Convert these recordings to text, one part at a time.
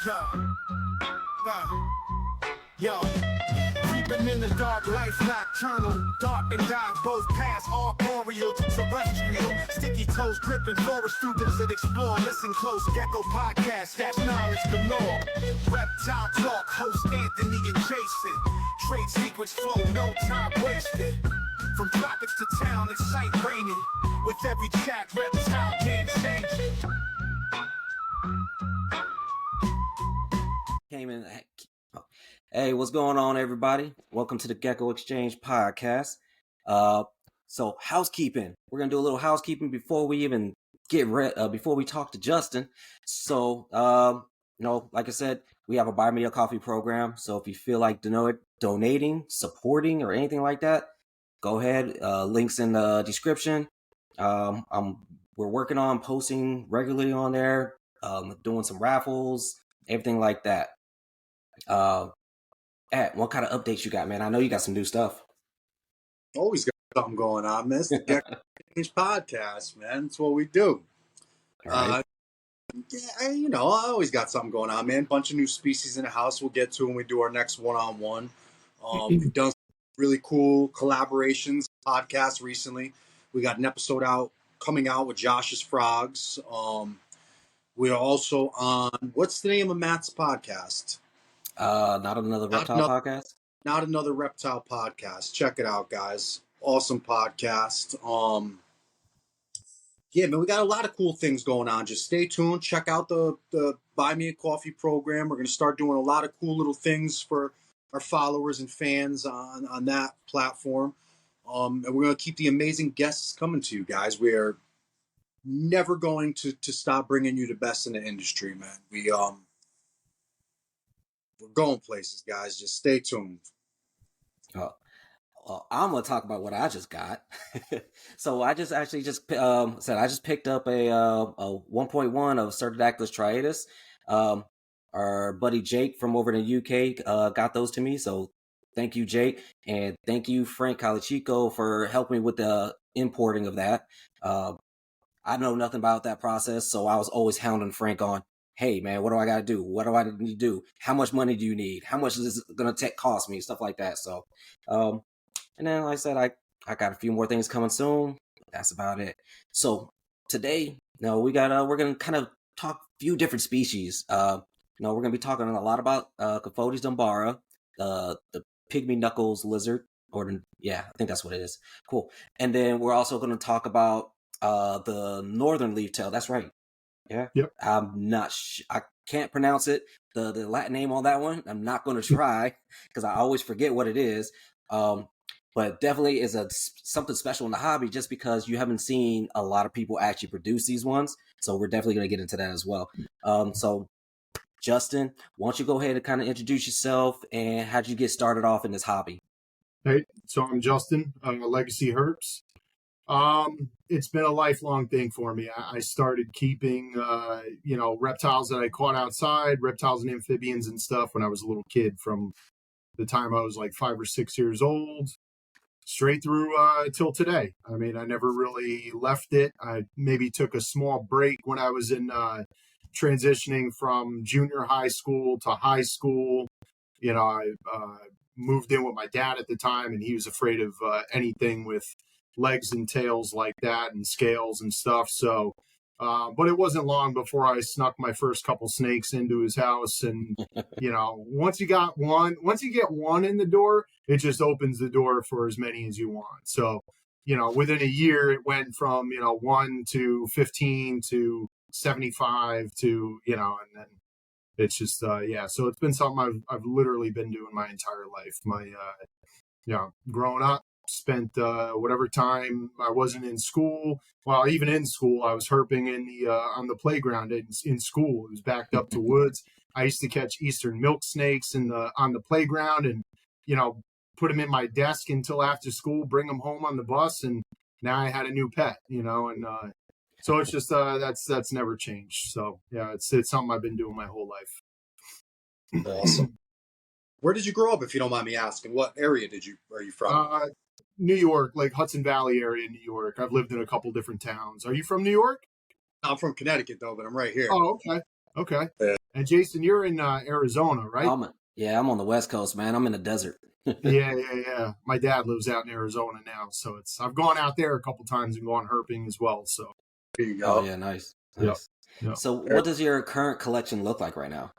Yo, creeping in the dark, life nocturnal, dark and dark, both paths arboreal to terrestrial. Sticky toes gripping forest students that explore. Listen close, Gecko podcast, that's knowledge galore. Reptile talk, host Anthony and Jason. Trade secrets flow, no time wasted. From tropics to town, it's sight raining. With every chat, reptile game changing. Came in. Hey, what's going on, everybody? Welcome to the Gecko Exchange podcast. So housekeeping. We're gonna do a little housekeeping before we even before we talk to Justin. So, like I said, we have a Buy Me a Coffee program. So if you feel like donating, supporting, or anything like that, go ahead. Links in the description. We're working on posting regularly on there, doing some raffles, everything like that. What kind of updates you got, man? I know you got some new stuff. Always got something going on, man. It's the Gecko Exchange podcast, man. It's what we do. Right. I always got something going on, man. Bunch of new species in the house we'll get to when we do our next one-on-one. We've done some really cool collaborations, podcasts recently. We got an episode coming out with Josh's Frogs. We're also on, what's the name of Matt's podcast? Not another reptile podcast. Not another reptile podcast. Check it out, guys. Awesome podcast. Yeah, man, we got a lot of cool things going on. Just stay tuned. Check out the Buy Me a Coffee program. We're going to start doing a lot of cool little things for our followers and fans on that platform. And we're going to keep the amazing guests coming to you guys. We're never going to stop bringing you the best in the industry, man. We're going places, guys. Just stay tuned. I'm gonna talk about what I just got. So I just picked up a 1.1 of Cerdactylus striatus. Our buddy Jake from over in the UK got those to me. So thank you, Jake, and thank you, Frank Calichico, for helping me with the importing of that. I know nothing about that process, so I was always hounding Frank on, hey, man, what do I got to do? What do I need to do? How much money do you need? How much is this going to cost me? Stuff like that. So, and then, like I said, I got a few more things coming soon. That's about it. So today, we're going to kind of talk a few different species. We're going to be talking a lot about Cophotis dumbara, the pygmy knuckles lizard, I think that's what it is. Cool. And then we're also going to talk about the northern leaf tail. That's right. Yeah. Yep. I'm not I can't pronounce it. The Latin name on that one, I'm not going to try because I always forget what it is. But definitely is something special in the hobby just because you haven't seen a lot of people actually produce these ones. So we're definitely going to get into that as well. So Justin, why don't you go ahead and kind of introduce yourself and how'd you get started off in this hobby? Hey, so I'm Justin of Legacy Herps. It's been a lifelong thing for me. I started keeping, reptiles that I caught outside, reptiles and amphibians and stuff when I was a little kid, from the time I was like 5 or 6 years old, straight through till today. I mean, I never really left it. I maybe took a small break when I was in transitioning from junior high school to high school. I moved in with my dad at the time, and he was afraid of anything with legs and tails like that and scales and stuff. So, but it wasn't long before I snuck my first couple snakes into his house. And, once you get one in the door, it just opens the door for as many as you want. So, within a year, it went from, 1 to 15 to 75 to, and then it's just, so it's been something I've literally been doing my entire life. Growing up, spent whatever time I wasn't in school. Well, even in school, I was herping in the on the playground in school. It was backed up to woods. I used to catch eastern milk snakes on the playground, and put them in my desk until after school. Bring them home on the bus, and now I had a new pet. So it's just that's never changed. So yeah, it's something I've been doing my whole life. Awesome. Where did you grow up, if you don't mind me asking? What area are you from? New York, like Hudson Valley area in New York. I've lived in a couple different towns. Are you from New York? I'm from Connecticut, though, but I'm right here. Oh, okay. Okay. Yeah. And Jason, you're in Arizona, right? I'm on the West Coast, man. I'm in the desert. Yeah. My dad lives out in Arizona now, so I've gone out there a couple times and gone herping as well. So There you Oh go. yeah, nice, yeah, nice. yeah. So, what does your current collection look like right now?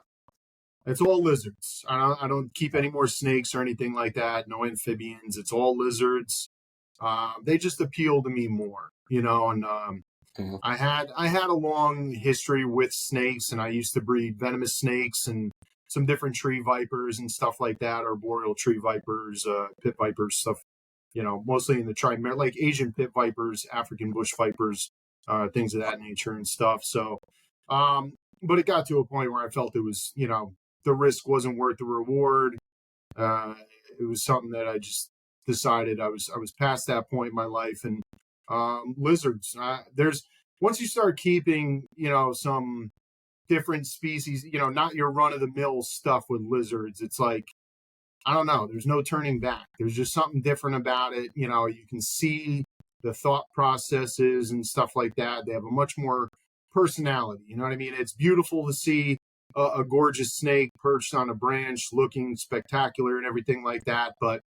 It's all lizards. I don't keep any more snakes or anything like that. No amphibians. It's all lizards. They just appeal to me more, And Mhm. I had a long history with snakes, and I used to breed venomous snakes and some different tree vipers and stuff like that, arboreal tree vipers, pit vipers, stuff. Mostly in the like Asian pit vipers, African bush vipers, things of that nature and stuff. So, but it got to a point where I felt it was, the risk wasn't worth the reward. Uh, it was something that I just decided I was past that point in my life. And lizards, there's once you start keeping, some different species, not your run of the mill stuff with lizards. It's like, I don't know. There's no turning back. There's just something different about it. You can see the thought processes and stuff like that. They have a much more personality. You know what I mean? It's beautiful to see a gorgeous snake perched on a branch looking spectacular and everything like that. But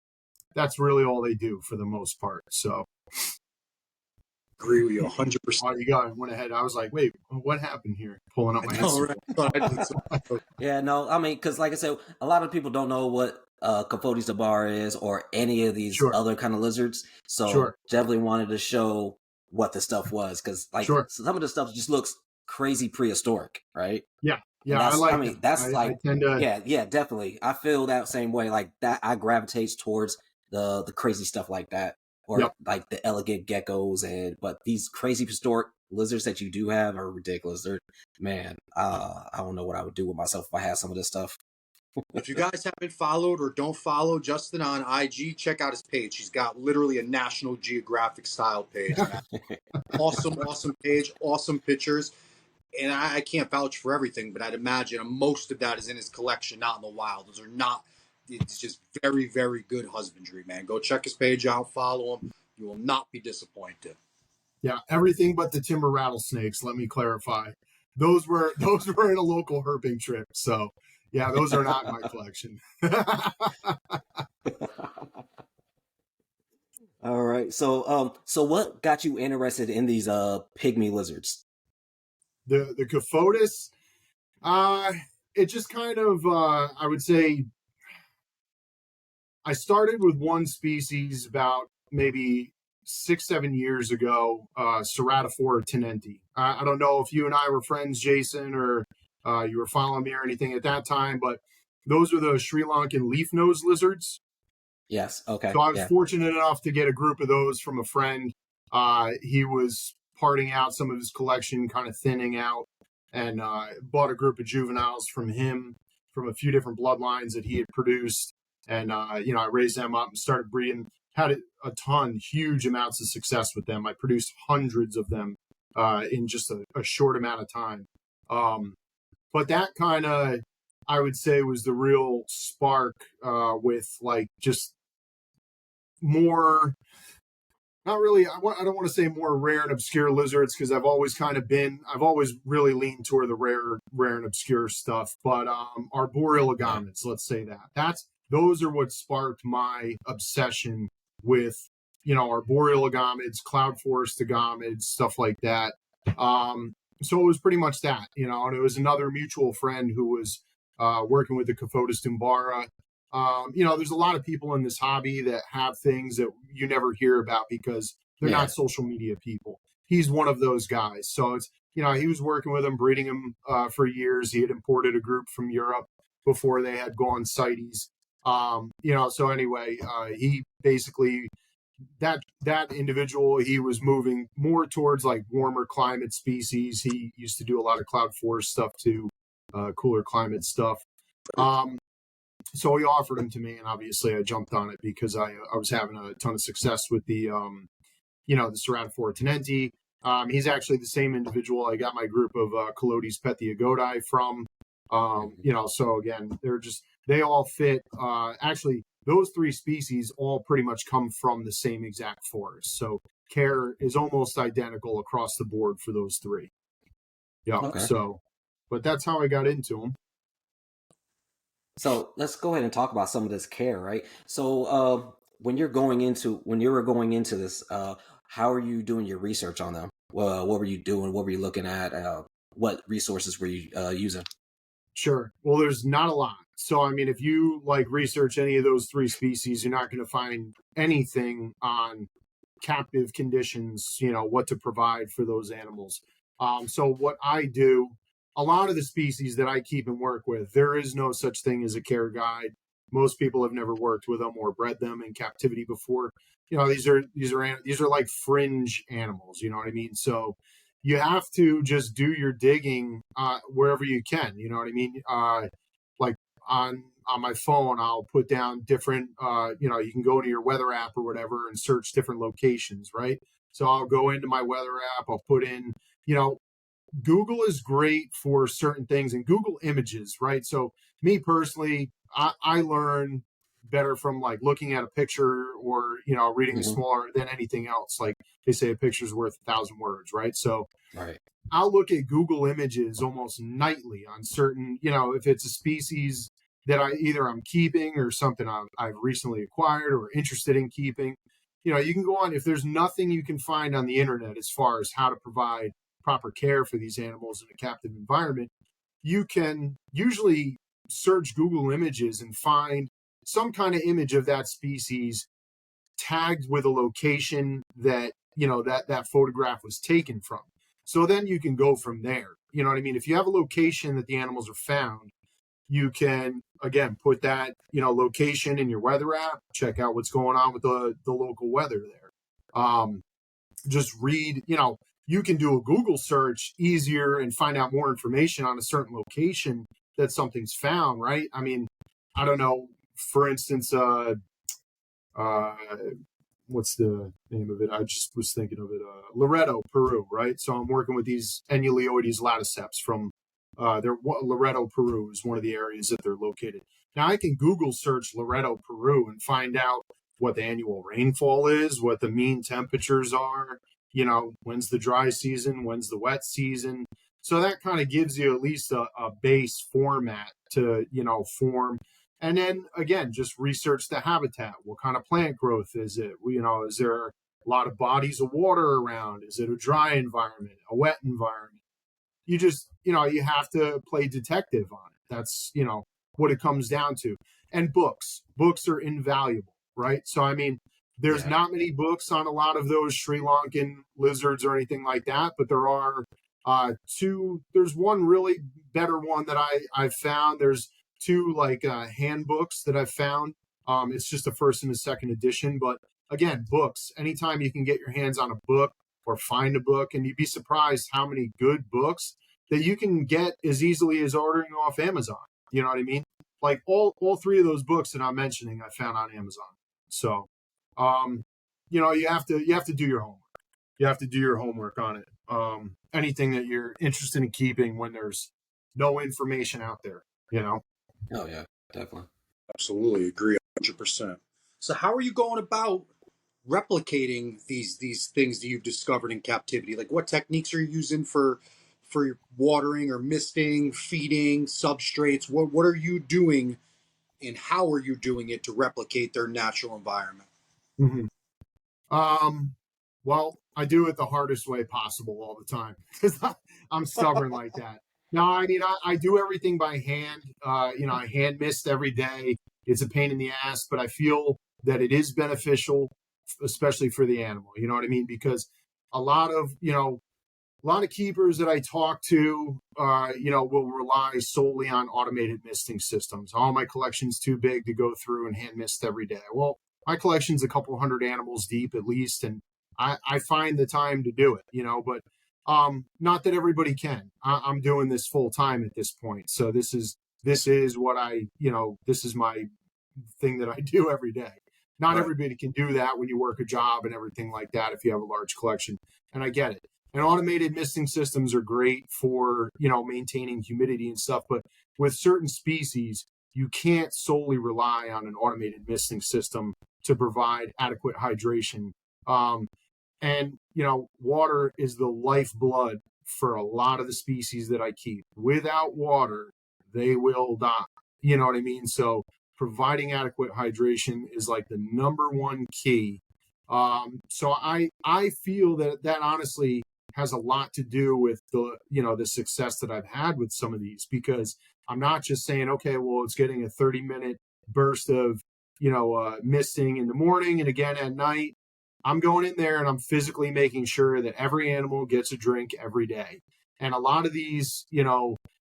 that's really all they do for the most part. So Agree with you 100%. oh, you got went ahead. I was like, wait, what happened here? Pulling up my Instagram. Right? Yeah, no, I mean, because like I said, a lot of people don't know what Cophotis bar is or any of these Sure. other kind of lizards. So Sure. definitely wanted to show what the stuff was because like Sure. some of the stuff just looks crazy prehistoric, right? Yeah. Yeah, And I like. I mean, that's like, I tend to. yeah, definitely. I feel that same way. Like that, I gravitate towards the crazy stuff like that, or Yep. like the elegant geckos, but these crazy historic lizards that you do have are ridiculous. They're man, I don't know what I would do with myself if I had some of this stuff. If you guys haven't followed or don't follow Justin on IG, check out his page. He's got literally a National Geographic style page. Awesome page, awesome pictures. And I can't vouch for everything, but I'd imagine most of that is in his collection, not in the wild. Those are not, it's just very, very good husbandry, man. Go check his page out, follow him. You will not be disappointed. Yeah, everything but the timber rattlesnakes. Let me clarify; those were in a local herping trip. So, yeah, those are not in my collection. All right. So what got you interested in these pygmy lizards? The Cophotis, it just kind of, I would say, I started with one species about maybe 6-7 years ago, Ceratophora tenenti. I don't know if you and I were friends, Jason, or you were following me or anything at that time, but those are the Sri Lankan leaf nose lizards. Yes. Okay. So I was Yeah. fortunate enough to get a group of those from a friend. He was parting out some of his collection, kind of thinning out, and bought a group of juveniles from him from a few different bloodlines that he had produced. And, I raised them up and started breeding, had a ton, huge amounts of success with them. I produced hundreds of them in just a short amount of time. But that kind of, I would say, was the real spark with like just more, not really, I don't want to say more rare and obscure lizards because I've always really leaned toward the rare and obscure stuff, but arboreal agamids, let's say those are what sparked my obsession with, arboreal agamids, cloud forest agamids, stuff like that. So it was pretty much that, and it was another mutual friend who was working with the Cophotis tumbara. There's a lot of people in this hobby that have things that you never hear about because they're not social media people. He's one of those guys. So it's, he was working with them, breeding them for years. He had imported a group from Europe before they had gone CITES. So anyway, he basically, that individual, he was moving more towards like warmer climate species. He used to do a lot of cloud forest stuff too, cooler climate stuff. So he offered them to me, and obviously I jumped on it because I was having a ton of success with the the Ceratophora tenenti. He's actually the same individual I got my group of Calotes pethiagodai from. So again, they all fit. Actually, those three species all pretty much come from the same exact forest. So care is almost identical across the board for those three. Yeah. Okay. So But that's how I got into them. So let's go ahead and talk about some of this care, right? So when you were going into this, how are you doing your research on them? What were you doing? What were you looking at? What resources were you using? Sure. Well, there's not a lot. So, I mean, if you like research any of those three species, you're not going to find anything on captive conditions, what to provide for those animals. So what I do, a lot of the species that I keep and work with, there is no such thing as a care guide. Most people have never worked with them or bred them in captivity before. These are like fringe animals. You know what I mean? So you have to just do your digging wherever you can. You know what I mean? Like on my phone, I'll put down different, you can go to your weather app or whatever and search different locations, right? So I'll go into my weather app, I'll put in, Google is great for certain things and Google Images, right? So me personally, I learn better from like looking at a picture or, reading a Hmm. smaller than anything else. Like they say a picture's worth 1,000 words, right? So Right. I'll look at Google Images almost nightly on certain, if it's a species that I'm keeping or something I've recently acquired or interested in keeping. You can go on if there's nothing you can find on the internet as far as how to provide proper care for these animals in a captive environment. You can usually search Google Images and find some kind of image of that species tagged with a location that that photograph was taken from. So then you can go from there. You know what I mean? If you have a location that the animals are found, you can again put that location in your weather app, check out what's going on with the local weather there. Just read, you can do a Google search easier and find out more information on a certain location that something's found, right? I mean, I don't know, for instance, uh, what's the name of it? I just was thinking of it. Loreto, Peru, right? So I'm working with these Enuleoides laticeps from Loreto, Peru is one of the areas that they're located. Now I can Google search Loreto, Peru and find out what the annual rainfall is, what the mean temperatures are, when's the dry season, when's the wet season. So that kind of gives you at least a base format to, form. And then again, just research the habitat. What kind of plant growth is it? Is there a lot of bodies of water around? Is it a dry environment, a wet environment? You just, you have to play detective on it. That's, what it comes down to. And books are invaluable, right? So, I mean, there's Yeah. not many books on a lot of those Sri Lankan lizards or anything like that, but there are there's one really better one that I've found. There's two like handbooks that I've found. It's just a first and a second edition, but again, books. Anytime you can get your hands on a book or find a book, and you'd be surprised how many good books that you can get as easily as ordering off Amazon. You know what I mean? Like all three of those books that I'm mentioning, I found on Amazon. So, um, you have to do your homework. You have to do your homework on it. Anything that you're interested in keeping when there's no information out there, you know. Oh yeah, definitely. Absolutely agree 100%. So how are you going about replicating these things that you've discovered in captivity? Like what techniques are you using for watering or misting, feeding, substrates? What are you doing and how are you doing it to replicate their natural environment? Mhm. Um, well, I do it the hardest way possible all the time because I'm stubborn like that. No, I mean, I do everything by hand. I hand mist every day. It's a pain in the ass, but I feel that it is beneficial, especially for the animal. You know what I mean? Because a lot of, a lot of keepers that I talk to, will rely solely on automated misting systems. Oh, my collection's too big to go through and hand mist every day. Well, my collection's a couple hundred animals deep at least, and I find the time to do it, but not that everybody can. I'm doing this full time at this point, so this is what this is my thing that I do every day. Not Right. everybody can do that when you work a job and everything like that if you have a large collection, and I get it. And automated misting systems are great for, maintaining humidity and stuff, but with certain species, you can't solely rely on an automated misting system to provide adequate hydration. And, water is the lifeblood for a lot of the species that I keep. Without water, they will die. You know what I mean? So providing adequate hydration is like the number one key. So I feel that honestly has a lot to do with the success that I've had with some of these, because I'm not just saying, okay, well, it's getting a 30-minute burst of misting in the morning and again at night. I'm going in there and I'm physically making sure that every animal gets a drink every day. And a lot of these,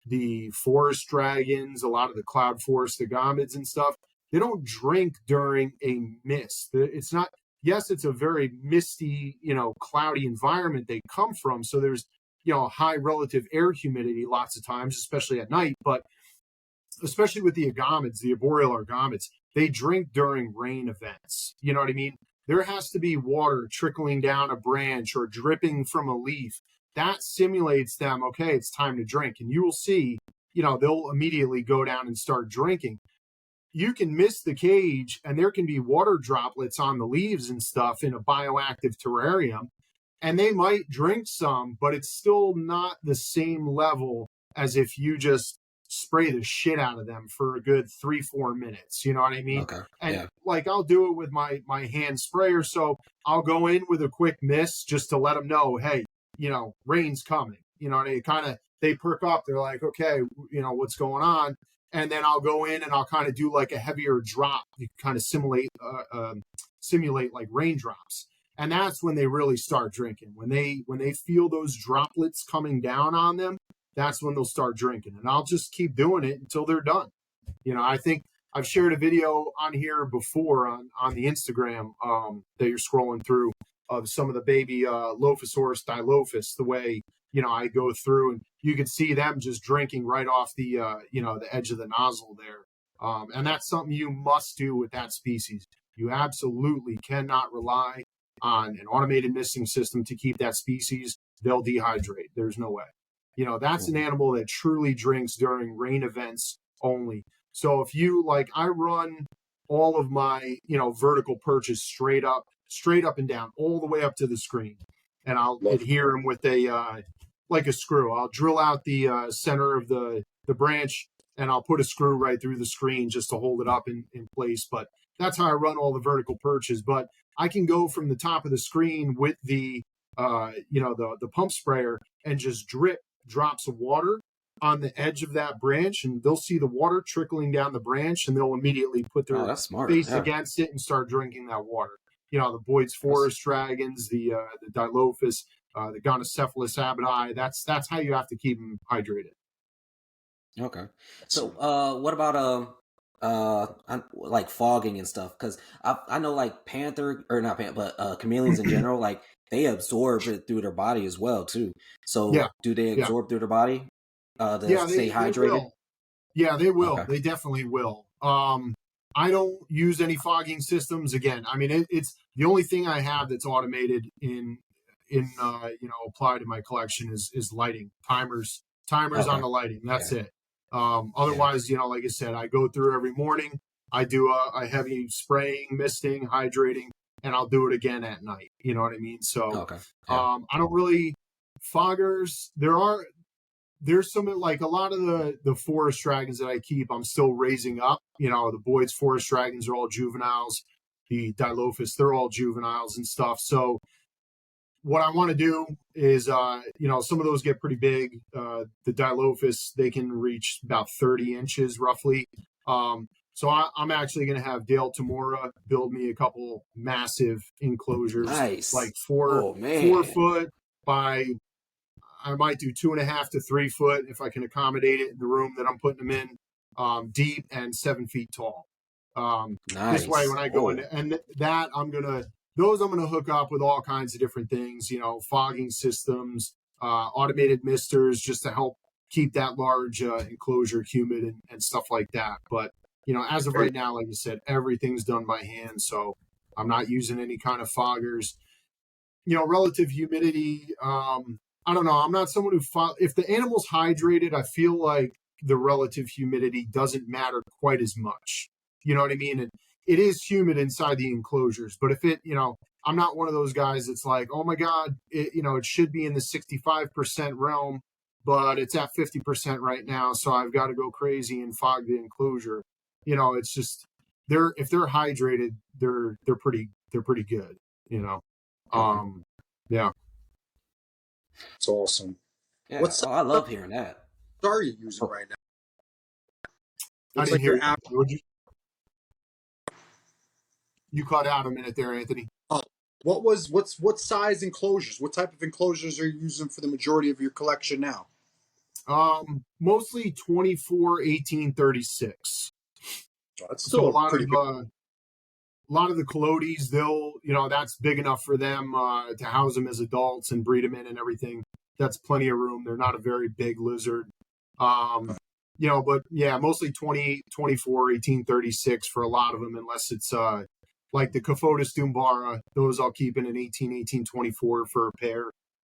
the forest dragons, a lot of the cloud forest, the gommids and stuff, they don't drink during a mist. It's not, yes, it's a very misty, cloudy environment they come from. So there's, high relative air humidity lots of times, especially at night. But especially with the agamids, the arboreal agamids, they drink during rain events. You know what I mean? There has to be water trickling down a branch or dripping from a leaf. That simulates them, okay, it's time to drink. And you will see, they'll immediately go down and start drinking. You can miss the cage and there can be water droplets on the leaves and stuff in a bioactive terrarium. And they might drink some, but it's still not the same level as if you just spray the shit out of them for a good 3-4 minutes. You know what I mean? Okay. And Yeah. like I'll do it with my hand sprayer. So I'll go in with a quick mist just to let them know, hey, rain's coming. And they perk up. They're like, okay, what's going on? And then I'll go in and I'll kind of do like a heavier drop. You kind of simulate like raindrops. And that's when they really start drinking. When they feel those droplets coming down on them, that's when they'll start drinking. And I'll just keep doing it until they're done. I think I've shared a video on here before on the Instagram that you're scrolling through of some of the baby Lophosaurus Dilophosaurus, the way, I go through and you can see them just drinking right off the edge of the nozzle there. And that's something you must do with that species. You absolutely cannot rely on an automated misting system to keep that species. They'll dehydrate. There's no way. That's an animal that truly drinks during rain events only. So if you I run all of my, vertical perches straight up and down, all the way up to the screen. And I'll adhere them with like a screw. I'll drill out the center of the branch and I'll put a screw right through the screen just to hold it up in place. But that's how I run all the vertical perches. But I can go from the top of the screen with the pump sprayer and just drip drops of water on the edge of that branch, and they'll see the water trickling down the branch and they'll immediately put their face against it and start drinking that water. The Boyd's forest dragons, the Dilophosaurus, the Gonocephalus abadi, that's how you have to keep them hydrated. Okay. So what about like fogging and stuff? Because I know like chameleons in general, like they absorb it through their body as well too. So do they absorb through their body to stay hydrated? They will. Okay. They definitely will. I don't use any fogging systems. Again, I mean, it's the only thing I have that's automated in applied to my collection is lighting, timers on the lighting. That's it. Otherwise, like I said, I go through every morning. I do a heavy spraying, misting, hydrating, and I'll do it again at night. You know what I mean? So, I don't really foggers. There's some like a lot of the forest dragons that I keep, I'm still raising up. The Boyd's forest dragons are all juveniles. The Dilophosaurus, they're all juveniles and stuff. So what I want to do is, some of those get pretty big. The Dilophosaurus, they can reach about 30 inches roughly. So I'm actually going to have Dale Tamura build me a couple massive enclosures, like 4 foot by, I might do 2.5 to 3 foot if I can accommodate it in the room that I'm putting them in, deep and 7 feet tall. This way, when I go in, and that I'm going to hook up with all kinds of different things, fogging systems, automated misters, just to help keep that large enclosure humid and stuff like that. But, as of right now, like I said, everything's done by hand. So I'm not using any kind of foggers. Relative humidity, I don't know. I'm not someone who, if the animal's hydrated, I feel like the relative humidity doesn't matter quite as much. You know what I mean? And it is humid inside the enclosures, but if I'm not one of those guys that's like, oh my God, it should be in the 65% realm, but it's at 50% right now. So I've got to go crazy and fog the enclosure. It's just, if they're hydrated, they're pretty good, Okay. Yeah. It's awesome. Yeah. What Oh, I love hearing that. size are you using right now? I Looks didn't like hear your you. app. You cut out a minute there, Anthony. Oh, what size enclosures? What type of enclosures are you using for the majority of your collection now? Mostly 24, 18, 36. Oh, that's So still a pretty big. a lot of the Cophotis, that's big enough for them to house them as adults and breed them in and everything. That's plenty of room. They're not a very big lizard. But yeah, mostly 20, 24, 18, 36 for a lot of them, unless it's like the Cophotis dumbara. Those I'll keep in an 18, 18, 24 for a pair.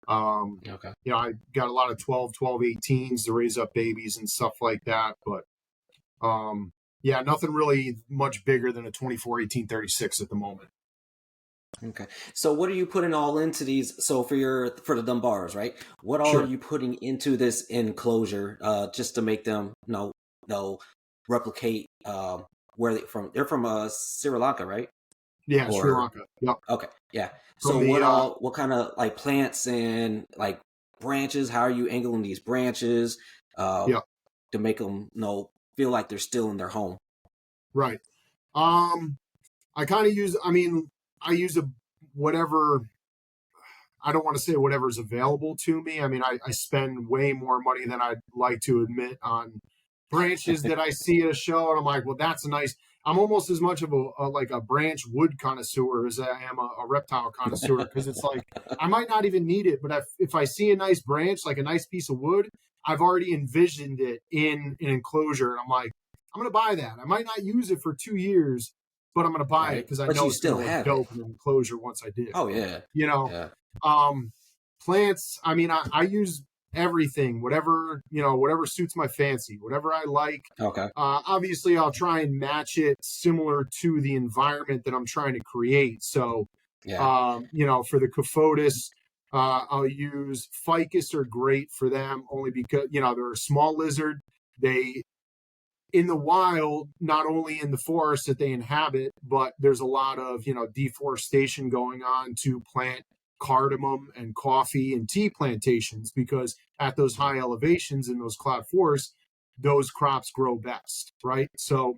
Okay. I got a lot of 12, 12, 18s to raise up babies and stuff like that. But yeah, nothing really much bigger than a 24, 18, 36 at the moment. Okay. So what are you putting all into these? So for the Dumbaras, right? What all Sure. are you putting into this enclosure just to make them replicate where they from? They're from Sri Lanka, right? Yeah, Sri Or Lanka. Yep. okay, yeah. From So the what kind of like plants and like branches? How are you angling these branches yeah, to make them feel like they're still in their home? right. I kind of use. I use whatever. I don't want to say whatever's available to me. I spend way more money than I'd like to admit on branches that I see at a show, and I'm like, well, that's nice. I'm almost as much of a branch wood connoisseur as I am a reptile connoisseur, because it's like I might not even need it, but if I see a nice branch, like a nice piece of wood, I've already envisioned it in an enclosure, and I'm like, I'm gonna buy that. I might not use it for 2 years, but I'm gonna buy it Right, because I but know you it's gonna still look have it. dope in an enclosure once I do. Oh yeah, You know, yeah. um, plants. I use everything, whatever suits my fancy, whatever I like. Okay. Obviously, I'll try and match it similar to the environment that I'm trying to create. So, Yeah. for the Cophotis, I'll use ficus are great for them only because they're a small lizard. They in the wild, not only in the forest that they inhabit, but there's a lot of deforestation going on to plant cardamom and coffee and tea plantations, because at those high elevations in those cloud forests, those crops grow best, right? So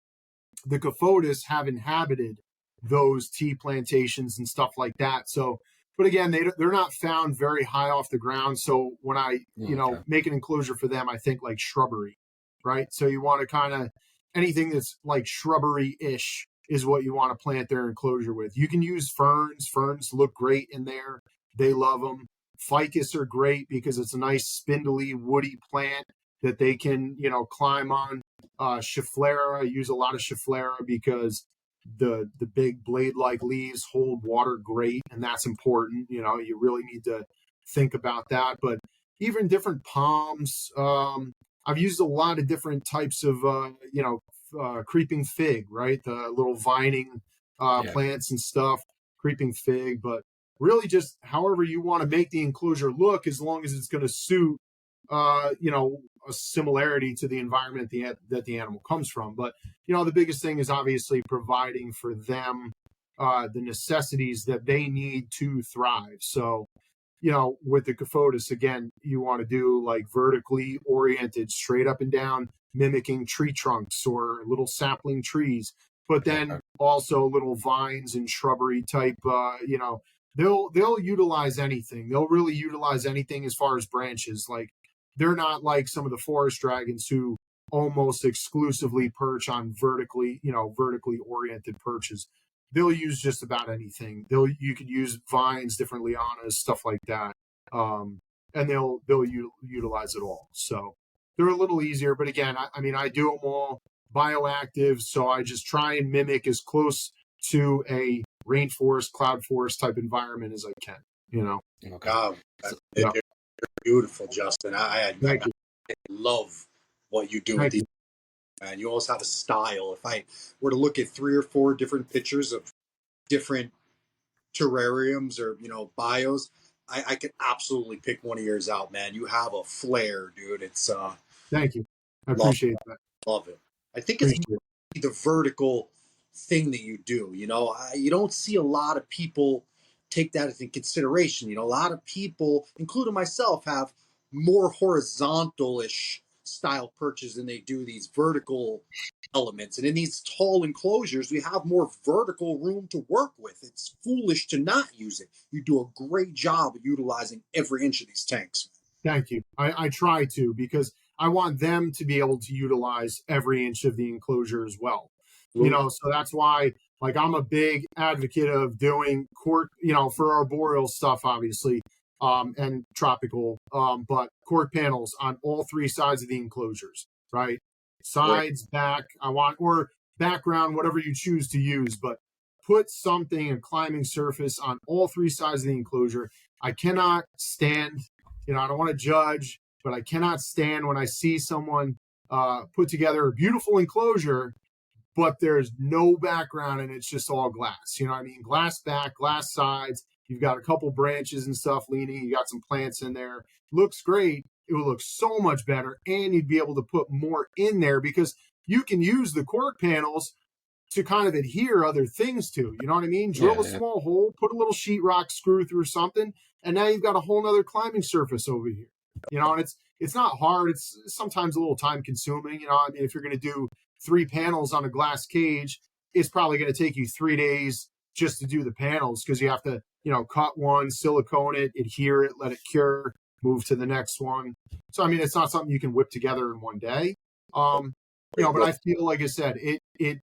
the Cophotis have inhabited those tea plantations and stuff like that. So, but again, they're not found very high off the ground. So when I Okay. make an enclosure for them, I think like shrubbery, right? So you want to kind of anything that's like shrubbery-ish is what you want to plant their enclosure with. You can use ferns. Ferns look great in there. They love them. Ficus are great because it's a nice spindly, woody plant that they can, climb on. Schefflera, I use a lot of Schefflera because the big blade-like leaves hold water great, and that's important. You really need to think about that. But even different palms, I've used a lot of different types of creeping fig, right? The little vining Yeah. plants and stuff, creeping fig. But really, just however you want to make the enclosure look, as long as it's going to suit a similarity to the environment that the animal comes from. But the biggest thing is obviously providing for them the necessities that they need to thrive. So with the Cophotis, again, you want to do like vertically oriented, straight up and down, mimicking tree trunks or little sapling trees, but then also little vines and shrubbery type, they'll utilize anything. They'll really utilize anything as far as branches. Like they're not like some of the forest dragons who almost exclusively perch on vertically oriented perches. They'll use just about anything. You could use vines, different lianas, stuff like that, and they'll utilize it all. So they're a little easier. But again, I do them all bioactive, so I just try and mimic as close to a rainforest, cloud forest type environment as I can. Okay. You're beautiful, Justin. Thank you. Love what you do with Thank these. you. And you also have a style. If I were to look at 3 or 4 different pictures of different terrariums or, bios, I could absolutely pick one of yours out, man. You have a flair, dude. It's Thank you. I love appreciate that. love it. I think it's Appreciate it. the vertical thing that you do. You don't see a lot of people take that into consideration. A lot of people, including myself, have more horizontal-ish style perches than they do these vertical elements. And in these tall enclosures, we have more vertical room to work with. It's foolish to not use it. You do a great job of utilizing every inch of these tanks. Thank you. I try to, because I want them to be able to utilize every inch of the enclosure as well. So that's why, like, I'm a big advocate of doing cork, for arboreal stuff, obviously, and tropical, but cork panels on all three sides of the enclosures, right? Sides, back, or background, whatever you choose to use, but put something, a climbing surface on all three sides of the enclosure. I cannot stand, I don't want to judge, but I cannot stand when I see someone put together a beautiful enclosure, but there's no background and it's just all glass. You know what I mean? Glass back, glass sides. You've got a couple branches and stuff leaning. You got some plants in there. Looks great. It would look so much better, and you'd be able to put more in there because you can use the cork panels to kind of adhere other things to. You know what I mean? Drill a small hole, put a little sheetrock screw through something, and now you've got a whole nother climbing surface over here. And it's not hard. It's sometimes a little time consuming. I mean, if you're going to do 3 panels on a glass cage, it's probably going to take you 3 days just to do the panels, because you have to, cut one, silicone it, adhere it, let it cure, move to the next one. So, I mean, it's not something you can whip together in one day. But I feel, like I said, it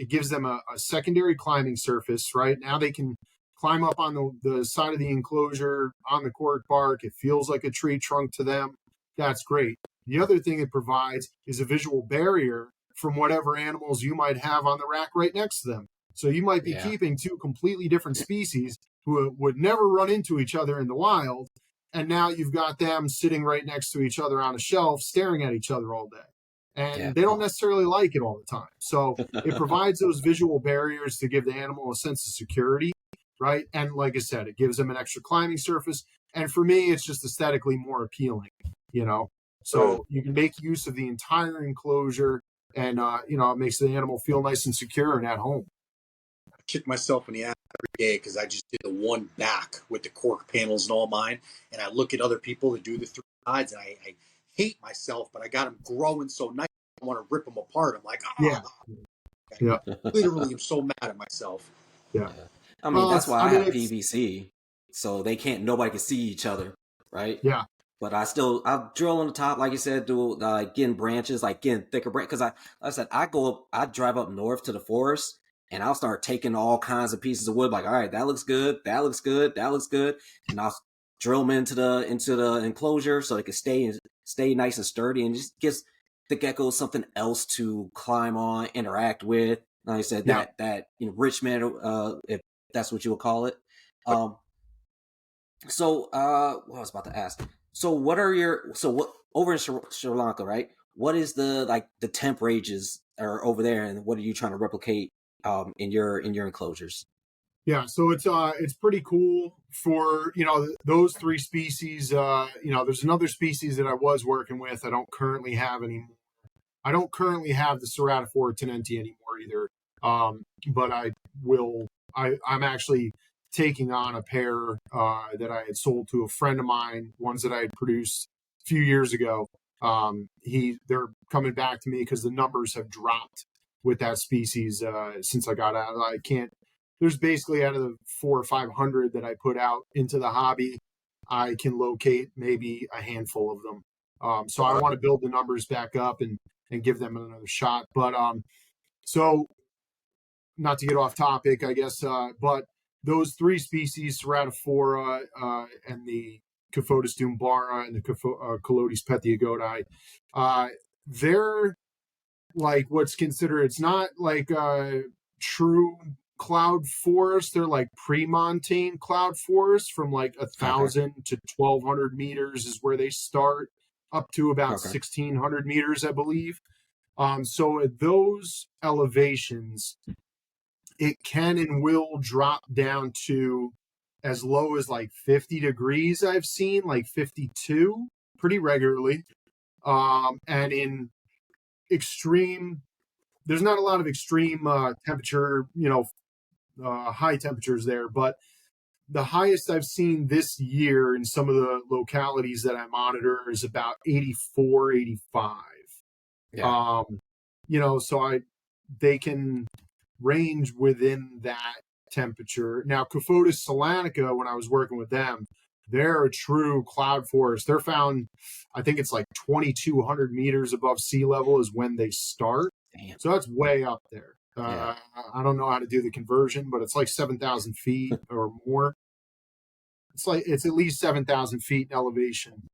gives them a secondary climbing surface, right? Now they can climb up on the side of the enclosure on the cork bark. It feels like a tree trunk to them. That's great. The other thing it provides is a visual barrier from whatever animals you might have on the rack right next to them. So you might be keeping 2 completely different species who would never run into each other in the wild. And now you've got them sitting right next to each other on a shelf, staring at each other all day. And they don't necessarily like it all the time. So it provides those visual barriers to give the animal a sense of security, right? And like I said, it gives them an extra climbing surface. And for me, it's just aesthetically more appealing, So you can make use of the entire enclosure, and, it makes the animal feel nice and secure and at home. I kick myself in the ass every day because I just did the one back with the cork panels and all mine. And I look at other people that do the 3 sides, and I hate myself, but I got them growing so nice. I want to rip them apart. I'm like, literally, I'm so mad at myself. Yeah. I mean, that's why I have PVC, so nobody can see each other, right? Yeah. But I drill on the top, like you said, do getting branches, like getting thicker branches. Because I drive up north to the forest, and I'll start taking all kinds of pieces of wood. Like, all right, that looks good, that looks good, that looks good, and I'll drill them into the enclosure so they can stay nice and sturdy, and just gives the geckos something else to climb on, interact with. Like I said, that enrichment, if that's what you would call it. So what I was about to ask. So what over in Sri Lanka, right? What is the temp ranges are over there, and what are you trying to replicate in your enclosures? Yeah, so it's pretty cool for those 3 species. There's another species that I was working with. I don't currently have anymore. I don't currently have the Ceratophora tenenti anymore either. But I will. I'm actually taking on a pair that I had sold to a friend of mine, ones that I had produced a few years ago. They're coming back to me because the numbers have dropped with that species since I got out. There's basically, out of the 400 or 500 that I put out into the hobby, I can locate maybe a handful of them. So I want to build the numbers back up and give them another shot. But so not to get off topic, I guess, but those 3 species, Ceratophora and the Cophotis dumbara and the Calotes pethiogoti, they're like what's considered, it's not like true cloud forest. They're like pre-montane cloud forest from like 1,000 to 1,200 meters is where they start, up to about 1,600 meters, I believe. So at those elevations, it can and will drop down to as low as like 50 degrees. I've seen like 52 pretty regularly. And in extreme, there's not a lot of extreme temperature, high temperatures there, but the highest I've seen this year in some of the localities that I monitor is about 84, 85. Yeah. So they can range within that temperature. Now, Cophotis solanica, when I was working with them, they're a true cloud forest. They're found, I think it's like 2,200 meters above sea level is when they start. Damn. So that's way up there. Yeah. I don't know how to do the conversion, but it's like 7,000 feet or more. It's at least 7,000 feet in elevation.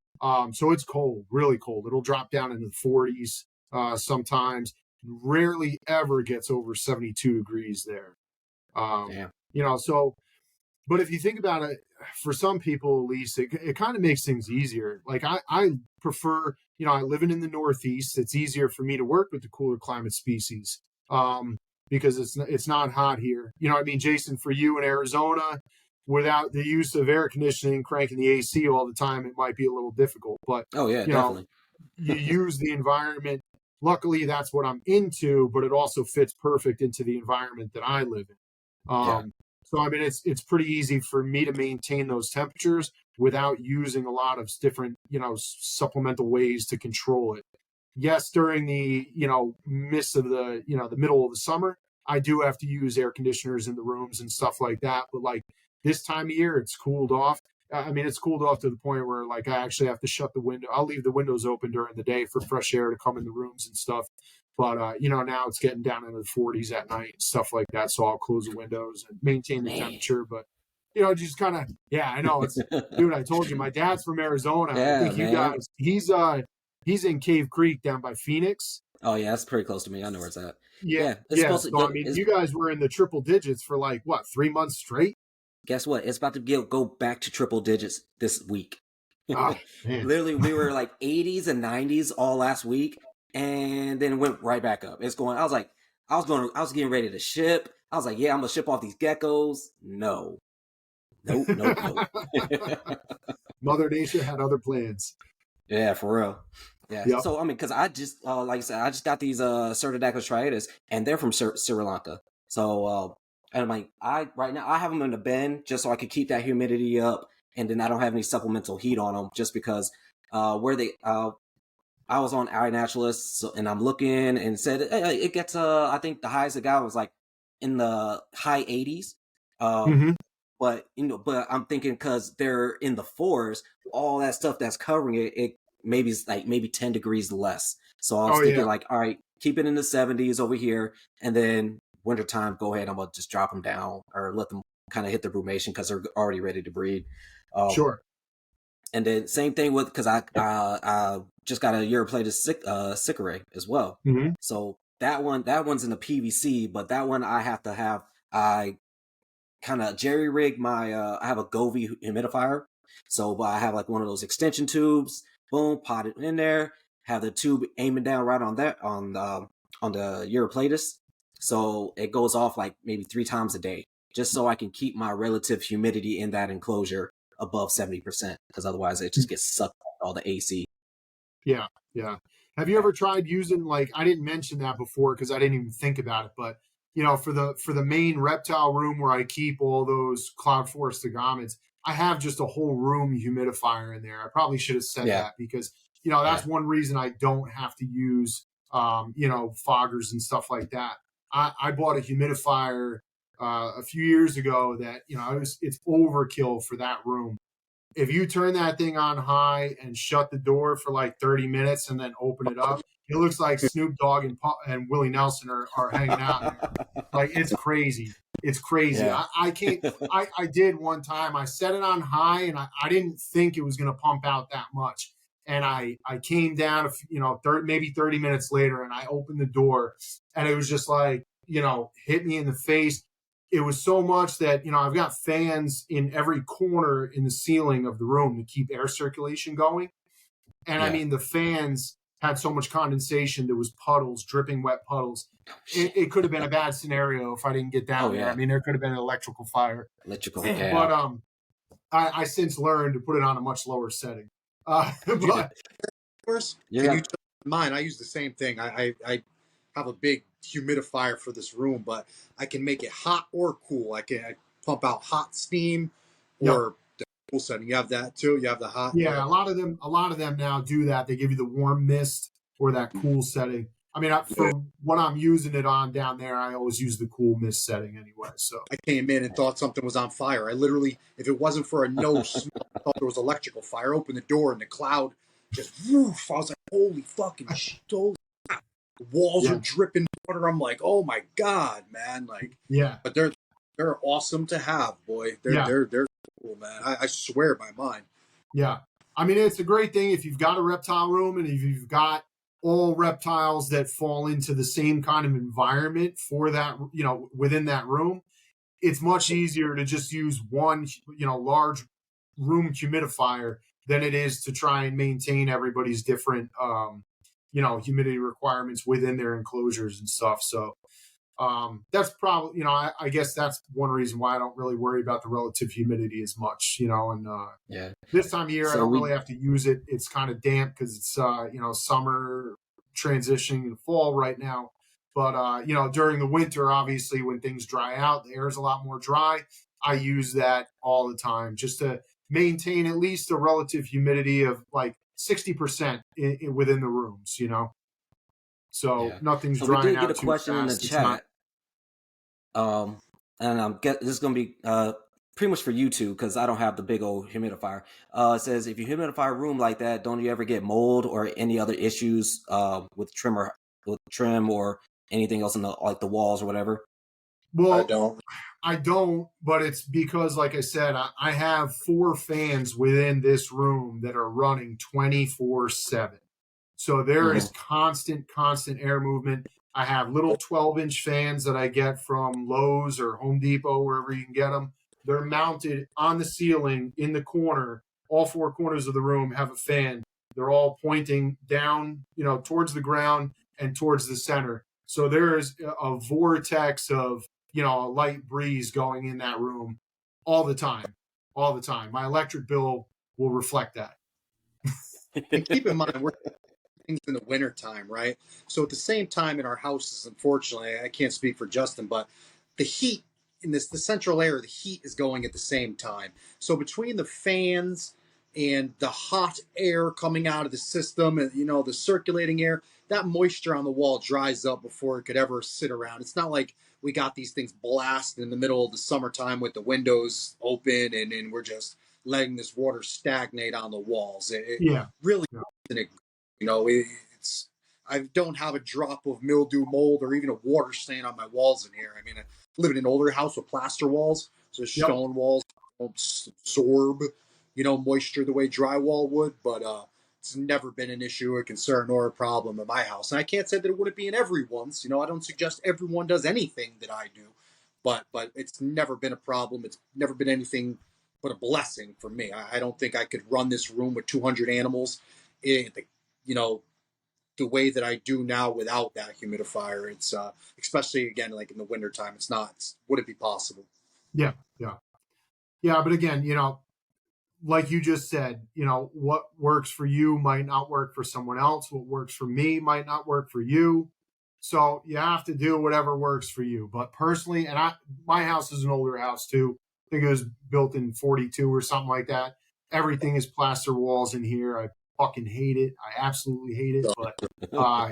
So it's cold, really cold. It'll drop down into the 40s sometimes. Rarely ever gets over 72 degrees there. Damn. But if you think about it, for some people, at least, it kind of makes things easier. Like I prefer, I live in the Northeast. It's easier for me to work with the cooler climate species because it's not hot here. Jason, for you in Arizona, without the use of air conditioning, cranking the AC all the time, it might be a little difficult. But, Oh yeah, definitely. You use the environment. Luckily, that's what I'm into, but it also fits perfect into the environment that I live in. Yeah. So, it's pretty easy for me to maintain those temperatures without using a lot of different, supplemental ways to control it. Yes, during the, midst of the, the middle of the summer, I do have to use air conditioners in the rooms and stuff like that. But like this time of year, it's cooled off. It's cooled off to the point where like I actually have to shut the window. I'll leave the windows open during the day for fresh air to come in the rooms and stuff. But, now it's getting down into the 40s at night and stuff like that. So I'll close the windows and maintain the temperature. But, just kind of, I know. Dude, I told you, my dad's from Arizona. Yeah, I think you man. guys, he's in Cave Creek down by Phoenix. Oh yeah, that's pretty close to me. I know where it's at. Yeah. It's Yeah. supposed So, to. you guys were in the triple digits for like, 3 months straight? Guess what? It's about to go back to triple digits this week. Oh, man. Literally, we were like 80s and 90s all last week, and then it went right back up. It's going. I was getting ready to ship. I was like, yeah, I'm gonna ship off these geckos. No. Nope. Mother Nature had other plans. Yeah, for real. Yeah. Yep. So because I just like I said, I just got these Cerdodactylus striatus, and they're from Sri Lanka. So and I'm like, right now I have them in the bin just so I could keep that humidity up, and then I don't have any supplemental heat on them just because where they I was on iNaturalist, so, and I'm looking and said it gets I think the highest it got was like in the high 80s. Mm-hmm. But I'm thinking because they're in the fours, all that stuff that's covering it maybe is like maybe 10 degrees less. So I was thinking like, all right, keep it in the 70s over here, and then wintertime, go ahead, I'm gonna just drop them down or let them kind of hit the brumation because they're already ready to breed. Sure. And then same thing with because I just got a Europlated Sicerae as well. Mm-hmm. So that one's in the PVC, but that one I kind of jerry rig my I have a Govee humidifier, so I have like one of those extension tubes. Boom, pot it in there. Have the tube aiming down right on that on the Europlatus, so it goes off like maybe 3 times a day, just so I can keep my relative humidity in that enclosure above 70%, because otherwise it just gets sucked by all the AC. Yeah. Have you ever tried using, like, I didn't mention that before because I didn't even think about it, but for the main reptile room where I keep all those cloud forest agamids, I have just a whole room humidifier in there. I probably should have said that because that's one reason I don't have to use foggers and stuff like that. I bought a humidifier a few years ago that it's overkill for that room. If you turn that thing on high and shut the door for like 30 minutes and then open it up, it looks like Snoop Dogg and Willie Nelson are hanging out there. Like, it's crazy. It's crazy. Yeah. I can't. I did one time. I set it on high, and I didn't think it was going to pump out that much. And I came down, maybe 30 minutes later, and I opened the door, and it was just like, hit me in the face. It was so much that, I've got fans in every corner in the ceiling of the room to keep air circulation going. And the fans, had so much condensation, there was puddles, dripping wet puddles. It could have been a bad scenario if I didn't get down there. I mean, there could have been an electrical fire. But I since learned to put it on a much lower setting. But Can you mine? I use the same thing. I have a big humidifier for this room, but I can make it hot or cool. I pump out hot steam or the cool setting. You have that too. You have the hot. Yeah, a lot of them now do that. They give you the warm mist or that cool setting. I mean, for what I'm using it on down there, I always use the cool mist setting anyway. So I came in and thought something was on fire. I literally, if it wasn't for a no smell, I thought there was electrical fire. Opened the door and the cloud just woof. I was like, holy fucking shit. The walls are dripping water. I'm like, oh my God, man. Like, but they're awesome to have, boy. They're cool, man. I swear by mine. Yeah. I mean, it's a great thing if you've got a reptile room and if you've got all reptiles that fall into the same kind of environment for that, within that room. It's much easier to just use one, large room humidifier than it is to try and maintain everybody's different, humidity requirements within their enclosures and stuff. So that's probably, I guess that's one reason why I don't really worry about the relative humidity as much, and this time of year, I don't really have to use it. It's kind of damp because it's, summer transitioning in fall right now. But, during the winter, obviously, when things dry out, the air is a lot more dry. I use that all the time just to maintain at least a relative humidity of like 60% within the rooms, So nothing's drying out too fast. We did get a question in the chat. And this is going to be pretty much for you two because I don't have the big old humidifier. It says, if you humidify a room like that, don't you ever get mold or any other issues with trim or anything else in the walls or whatever? Well, I don't, but it's because, like I said, I have 4 fans within this room that are running 24/7. So there is constant air movement. I have little 12-inch fans that I get from Lowe's or Home Depot, wherever you can get them. They're mounted on the ceiling in the corner. All 4 corners of the room have a fan. They're all pointing down, towards the ground and towards the center. So there is a vortex of, a light breeze going in that room all the time. My electric bill will reflect that. And keep in mind, we're things in the wintertime, right? So at the same time in our houses, unfortunately, I can't speak for Justin, but the heat in the central air, the heat is going at the same time. So between the fans and the hot air coming out of the system and, the circulating air, that moisture on the wall dries up before it could ever sit around. It's not like we got these things blasted in the middle of the summertime with the windows open and we're just letting this water stagnate on the walls. It really isn't. I don't have a drop of mildew, mold, or even a water stain on my walls in here. I mean, I live in an older house with plaster walls, so stone walls don't absorb, moisture the way drywall would. But it's never been an issue, a concern, or a problem in my house. And I can't say that it wouldn't be in everyone's. I don't suggest everyone does anything that I do, but it's never been a problem. It's never been anything but a blessing for me. I don't think I could run this room with 200 animals the way that I do now without that humidifier. It's especially again, like in the wintertime, wouldn't be possible. Yeah. But again, like you just said, what works for you might not work for someone else. What works for me might not work for you. So you have to do whatever works for you. But personally, my house is an older house too. I think it was built in 42 or something like that. Everything is plaster walls in here. I fucking hate it. I absolutely hate it. But,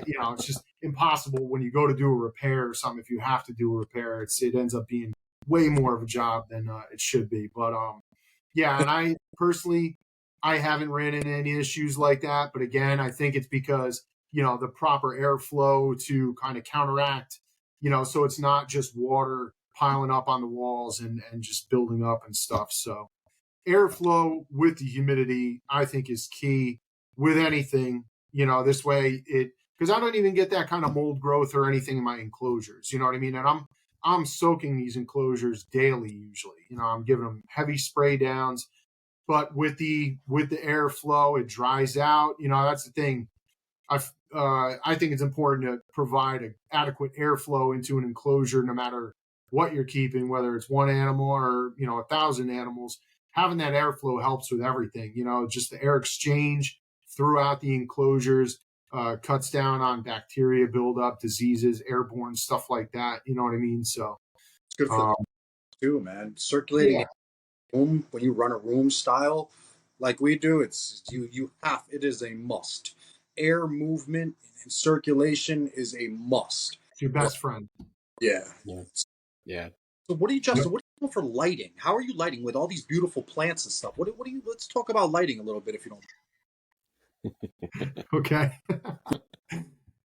it's just impossible when you go to do a repair or something. If you have to do a repair, it ends up being way more of a job than it should be. But, and I personally, I haven't ran into any issues like that. But again, I think it's because, the proper airflow to kind of counteract, so it's not just water piling up on the walls and just building up and stuff. So airflow with the humidity, I think, is key with anything, this way because I don't even get that kind of mold growth or anything in my enclosures, you know what I mean? And I'm soaking these enclosures daily usually, I'm giving them heavy spray downs, but with the airflow, it dries out, that's the thing. I think it's important to provide an adequate airflow into an enclosure, no matter what you're keeping, whether it's one animal or 1,000 animals. Having that airflow helps with everything. Just the air exchange throughout the enclosures cuts down on bacteria buildup, diseases, airborne stuff like that. You know what I mean? So It's good for um, the too, man. Circulating yeah, room when you run a room style like we do, it is a must. Air movement and circulation is a must. it's your But best friend. yeah. Yeah. Yeah. So what do you, Yep. Justin? What are you doing for lighting? How are you lighting with all these beautiful plants and stuff? What do you? Let's talk about lighting a little bit, if you don't. Okay.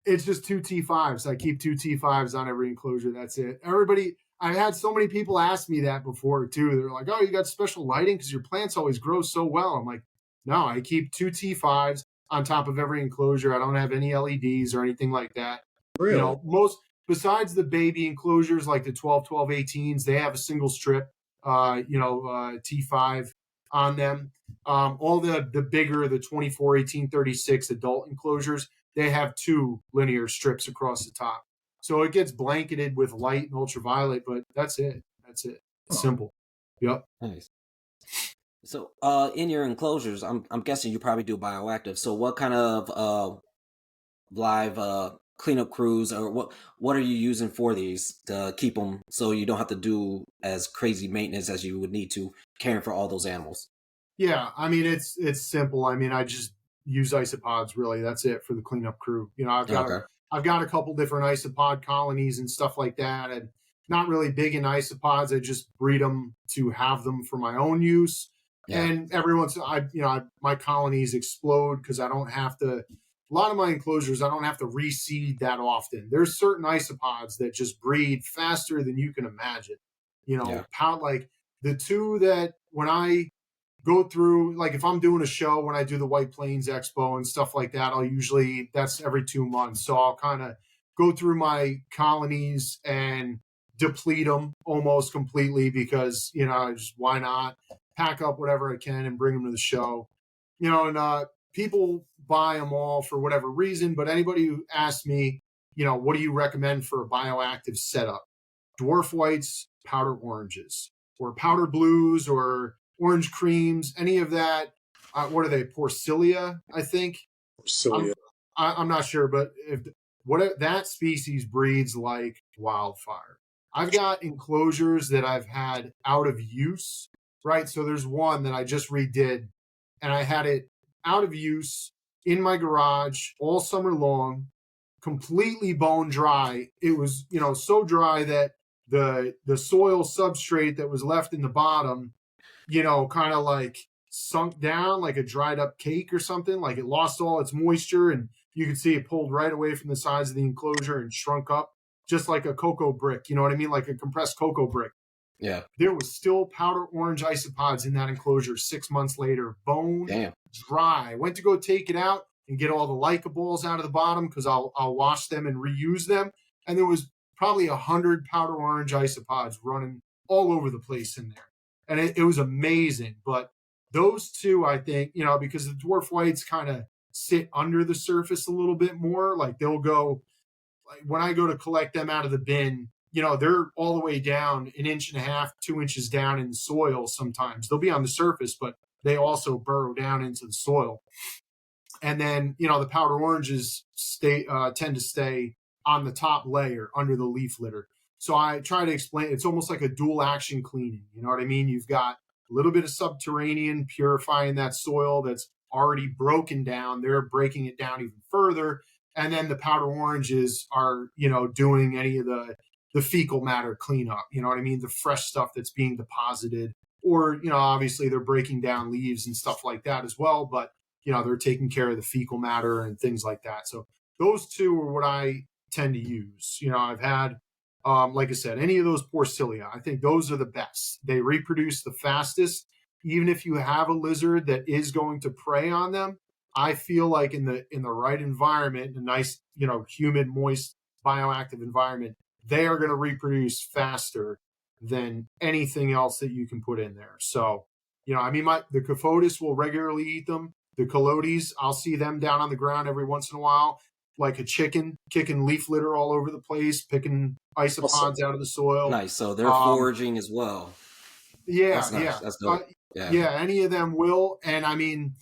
It's just two T5s. I keep two T5s on every enclosure. That's it. I've had so many people ask me that before too. They're like, "Oh, you got special lighting because your plants always grow so well." I'm like, "No, I keep two T5s on top of every enclosure. I don't have any LEDs or anything like that." Really? Most besides the baby enclosures like the 12, 12, 18s, they have a single strip, T5 on them. All the bigger, the 24, 18, 36 adult enclosures, they have two linear strips across the top. So it gets blanketed with light and ultraviolet, but that's it. That's it. It's Huh. simple. Yep. Nice. So, in your enclosures, I'm guessing you probably do bioactive. So, what kind of live cleanup crews, or what are you using for these to keep them so you don't have to do as crazy maintenance as you would need to caring for all those animals? Yeah, I mean it's simple. I mean, I just use isopods really. That's it for the cleanup crew. Okay. I've got a couple different isopod colonies and stuff like that, and not really big in isopods. I just breed them to have them for my own use. Yeah. And every once my colonies explode because I don't have to. A lot of my enclosures, I don't have to reseed that often. There's certain isopods that just breed faster than you can imagine. Yeah. Like the two that when I go through, like if I'm doing a show, when I do the White Plains Expo and stuff like that, that's every 2 months. So I'll kind of go through my colonies and deplete them almost completely because, just why not pack up whatever I can and bring them to the show. And people buy them all for whatever reason, but anybody who asks me, what do you recommend for a bioactive setup? Dwarf whites, powder oranges, or powder blues, or orange creams, any of that. What are they? Porcilia, I think. Cilia. I'm not sure, but if what that species breeds like wildfire. I've got enclosures that I've had out of use, right? So there's one that I just redid, and I had it out of use in my garage all summer long, completely bone dry. It was, so dry that the soil substrate that was left in the bottom, kind of like sunk down like a dried up cake or something. Like it lost all its moisture, and you could see it pulled right away from the sides of the enclosure and shrunk up just like a cocoa brick. You know what I mean? Like a compressed cocoa brick. Yeah. There was still powder orange isopods in that enclosure 6 months later, bone Damn. dry. Went to go take it out and get all the Leica balls out of the bottom because I'll wash them and reuse them. And there was probably 100 powder orange isopods running all over the place in there. And it was amazing. But those two, I think, because the dwarf whites kind of sit under the surface a little bit more, like they'll go, like when I go to collect them out of the bin, they're all the way down 1.5 inches, 2 inches down in the soil sometimes. They'll be on the surface, but they also burrow down into the soil. And then, the powder oranges tend to stay on the top layer under the leaf litter. So I try to explain, it's almost like a dual action cleaning. You know what I mean? You've got a little bit of subterranean purifying that soil that's already broken down. They're breaking it down even further. And then the powder oranges are, doing any of the fecal matter cleanup. You know what I mean? The fresh stuff that's being deposited. Or, obviously they're breaking down leaves and stuff like that as well. But, they're taking care of the fecal matter and things like that. So those two are what I tend to use. I've had, like I said, any of those Porcilia, I think those are the best. They reproduce the fastest. Even if you have a lizard that is going to prey on them, I feel like in the right environment, a nice, humid, moist, bioactive environment, they are going to reproduce faster than anything else that you can put in there. So, the Cophotis will regularly eat them. The Cophotis, I'll see them down on the ground every once in a while, like a chicken, kicking leaf litter all over the place, picking isopods out of the soil. Nice. So they're Um, foraging as well. yeah, That's yeah, nice. That's dope. Yeah. yeah. Any of them will, and I mean,